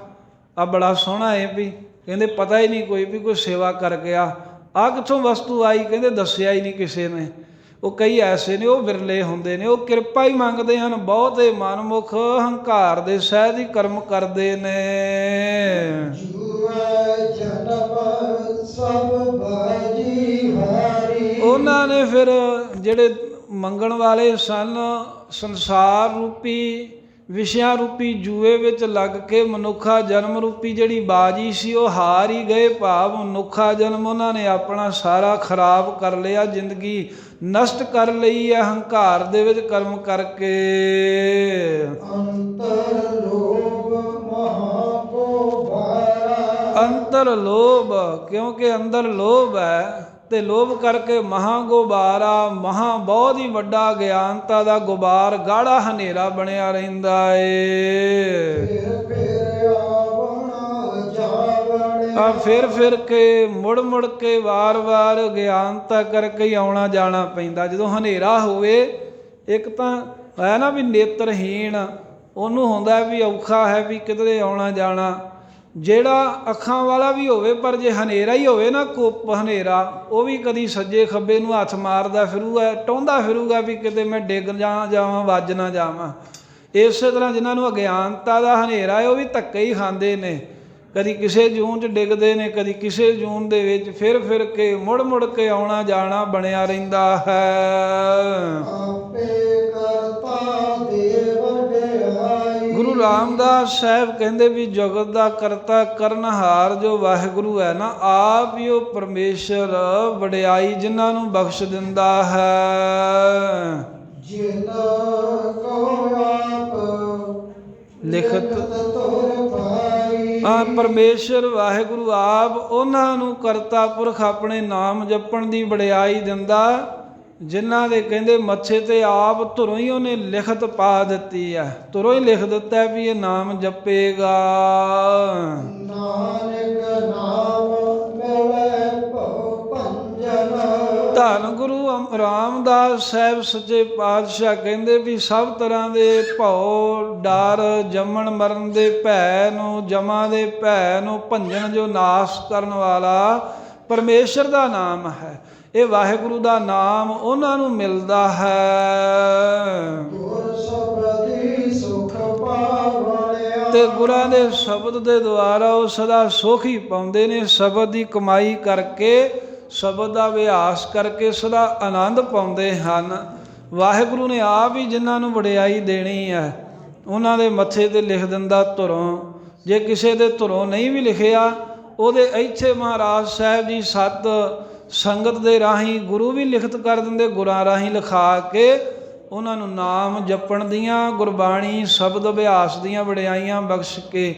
ਆ ਬੜਾ ਸੋਹਣਾ ਹੈ ਵੀ, ਕਹਿੰਦੇ ਪਤਾ ਹੀ ਨਹੀਂ ਕੋਈ ਵੀ ਕੋਈ ਸੇਵਾ ਕਰ ਗਿਆ, ਆਹ ਕਿੱਥੋਂ ਵਸਤੂ ਆਈ, ਕਹਿੰਦੇ ਦੱਸਿਆ ਹੀ ਨਹੀਂ ਕਿਸੇ ਨੇ। ਉਹ ਕਈ ਐਸੇ ਨੇ, ਉਹ ਵਿਰਲੇ ਹੁੰਦੇ ਨੇ, ਉਹ ਕਿਰਪਾ ਹੀ ਮੰਗਦੇ ਹਨ। ਬਹੁਤੇ ਮਨਮੁਖ ਹੰਕਾਰ ਦੇ ਸਹਿਜ ਹੀ ਕਰਮ ਕਰਦੇ ਨੇ। ਉਹਨਾਂ ਨੇ ਫਿਰ ਜਿਹੜੇ ਮੰਗਣ ਵਾਲੇ ਸਨ, ਸੰਸਾਰ ਰੂਪੀ ਵਿਸ਼ਿਆਂ ਰੂਪੀ ਜੂਏ ਵਿੱਚ ਲੱਗ ਕੇ ਮਨੁੱਖਾ ਜਨਮ ਰੂਪੀ ਜਿਹੜੀ ਬਾਜੀ ਸੀ ਉਹ ਹਾਰ ਹੀ ਗਏ। ਭਾਵ ਮਨੁੱਖਾ ਜਨਮ ਉਹਨਾਂ ਨੇ ਆਪਣਾ ਸਾਰਾ ਖਰਾਬ ਕਰ ਲਿਆ, ਜ਼ਿੰਦਗੀ ਨਸ਼ਟ ਕਰ ਲਈ ਹੈ ਹੰਕਾਰ ਦੇ ਵਿੱਚ ਕਰਮ ਕਰਕੇ। ਅੰਤਰ ਲੋਭ ਅੰਤਰ ਲੋਭ, ਕਿਉਂਕਿ ਅੰਦਰ ਲੋਭ ਹੈ ਤੇ ਲੋਭ ਕਰਕੇ ਮਹਾਂ ਗੁਬਾਰਾ, ਮਹਾਂ ਬਹੁਤ ਹੀ ਵੱਡਾ ਗਿਆਨਤਾ ਦਾ ਗੁਬਾਰ, ਗਾੜਾ ਹਨੇਰਾ ਬਣਿਆ ਰਹਿੰਦਾ ਏ। ਆ ਫਿਰ ਕੇ ਮੁੜ ਕੇ ਵਾਰ ਗਿਆਨਤਾ ਕਰਕੇ ਹੀ ਆਉਣਾ ਜਾਣਾ ਪੈਂਦਾ। ਜਦੋਂ ਹਨੇਰਾ ਹੋਵੇ, ਇੱਕ ਤਾਂ ਹੈ ਨਾ ਵੀ ਨੇਤਰਹੀਣ, ਉਹਨੂੰ ਹੁੰਦਾ ਵੀ ਔਖਾ ਹੈ ਵੀ ਕਿਧਰੇ ਆਉਣਾ ਜਾਣਾ। ਜਿਹੜਾ ਅੱਖਾਂ ਵਾਲਾ ਵੀ ਹੋਵੇ, ਪਰ ਜੇ ਹਨੇਰਾ ਹੀ ਹੋਵੇ ਨਾ, ਕੁੱਪ ਹਨੇਰਾ, ਉਹ ਵੀ ਕਦੀ ਸੱਜੇ ਖੱਬੇ ਨੂੰ ਹੱਥ ਮਾਰਦਾ ਫਿਰੂਗਾ, ਟਾਹੁੰਦਾ ਫਿਰੂਗਾ ਵੀ ਕਿਤੇ ਮੈਂ ਡਿੱਗ ਜਾਵਾਂ ਵੱਜ ਨਾ ਜਾਵਾਂ। ਇਸੇ ਤਰ੍ਹਾਂ ਜਿਨ੍ਹਾਂ ਨੂੰ ਅਗਿਆਨਤਾ ਦਾ ਹਨੇਰਾ ਹੈ, ਉਹ ਵੀ ਧੱਕੇ ਹੀ ਖਾਂਦੇ ਨੇ, ਕਦੀ ਕਿਸੇ ਜੂਨ 'ਚ ਡਿੱਗਦੇ ਨੇ, ਕਦੀ ਕਿਸੇ ਜੂਨ ਦੇ ਵਿੱਚ। ਫਿਰ ਕੇ ਮੁੜ ਕੇ ਆਉਣਾ ਜਾਣਾ ਬਣਿਆ ਰਹਿੰਦਾ ਹੈ। ਗੁਰੂ ਰਾਮਦਾਸ ਸਾਹਿਬ ਕਹਿੰਦੇ ਵੀ ਜਗਤ ਦਾ ਕਰਤਾ ਕਰਨਹਾਰ ਜੋ ਵਾਹਿਗੁਰੂ ਹੈ ਨਾ, ਆਪ ਹੀ ਉਹ ਪਰਮੇਸ਼ਰ ਵਡਿਆਈ ਜਿਨ੍ਹਾਂ ਨੂੰ ਬਖਸ਼ ਦਿੰਦਾ ਹੈ। ਲਿਖਤ ਪਰਮੇਸ਼ਰ ਵਾਹਿਗੁਰੂ ਆਪ ਉਹਨਾਂ ਨੂੰ ਕਰਤਾ ਪੁਰਖ ਆਪਣੇ ਨਾਮ ਜਪਣ ਦੀ ਵਡਿਆਈ ਦਿੰਦਾ ਜਿਨ੍ਹਾਂ ਦੇ ਕਹਿੰਦੇ ਮੱਥੇ ਤੇ ਆਪ ਧੁਰੋਂ ਹੀ ਉਹਨੇ ਲਿਖਤ ਪਾ ਦਿੱਤੀ ਹੈ, ਧੁਰੋਂ ਹੀ ਲਿਖ ਦਿੱਤਾ ਵੀ ਇਹ ਨਾਮ ਜਪੇਗਾ। ਨਾਨਕ ਨਾਮ ਮਿਲੇ ਭਉ ਭੰਜਨ। ਧੰਨ ਗੁਰੂ ਰਾਮਦਾਸ ਸਾਹਿਬ ਸੱਚੇ ਪਾਤਸ਼ਾਹ ਕਹਿੰਦੇ ਵੀ ਸਭ ਤਰ੍ਹਾਂ ਦੇ ਭਉ, ਡਰ, ਜੰਮਣ ਮਰਨ ਦੇ ਭੈ ਨੂੰ, ਜਮਾ ਦੇ ਭੈ ਨੂੰ ਭੰਜਨ ਜੋ ਨਾਸ਼ ਕਰਨ ਵਾਲਾ ਪਰਮੇਸ਼ਰ ਦਾ ਨਾਮ ਹੈ। ਇਹ ਵਾਹਿਗੁਰੂ ਦਾ ਨਾਮ ਉਹਨਾਂ ਨੂੰ ਮਿਲਦਾ ਹੈ। ਗੁਰ ਸ਼ਬਦੀ ਸੁਖ ਪਾਵਣਿਆ। ਤੇ ਗੁਰਾਂ ਦੇ ਸ਼ਬਦ ਦੇ ਦੁਆਰਾ ਉਹ ਸਦਾ ਸੁਖ ਹੀ ਪਾਉਂਦੇ ਨੇ। ਸ਼ਬਦ ਦੀ ਕਮਾਈ ਕਰਕੇ, ਸ਼ਬਦ ਦਾ ਅਭਿਆਸ ਕਰਕੇ ਸਦਾ ਆਨੰਦ ਪਾਉਂਦੇ ਹਨ। ਵਾਹਿਗੁਰੂ ਨੇ ਆਪ ਹੀ ਜਿਨ੍ਹਾਂ ਨੂੰ ਵਡਿਆਈ ਦੇਣੀ ਹੈ ਉਹਨਾਂ ਦੇ ਮੱਥੇ ਤੇ ਲਿਖ ਦਿੰਦਾ ਧੁਰੋਂ। ਜੇ ਕਿਸੇ ਦੇ ਧੁਰੋਂ ਨਹੀਂ ਵੀ ਲਿਖਿਆ, ਉਹਦੇ ਇੱਥੇ ਮਹਾਰਾਜ ਸਾਹਿਬ ਜੀ ਸਤ ਸੰਗਤ ਦੇ ਰਾਹੀਂ ਗੁਰੂ ਵੀ ਲਿਖਤ ਕਰ ਦਿੰਦੇ, ਗੁਰਾਂ ਰਾਹੀਂ ਲਿਖਾ ਕੇ ਉਹਨਾਂ ਨੂੰ ਨਾਮ ਜਪਣ ਦੀਆਂ, ਗੁਰਬਾਣੀ ਸ਼ਬਦ ਅਭਿਆਸ ਦੀਆਂ ਵਡਿਆਈਆਂ ਬਖਸ਼ ਕੇ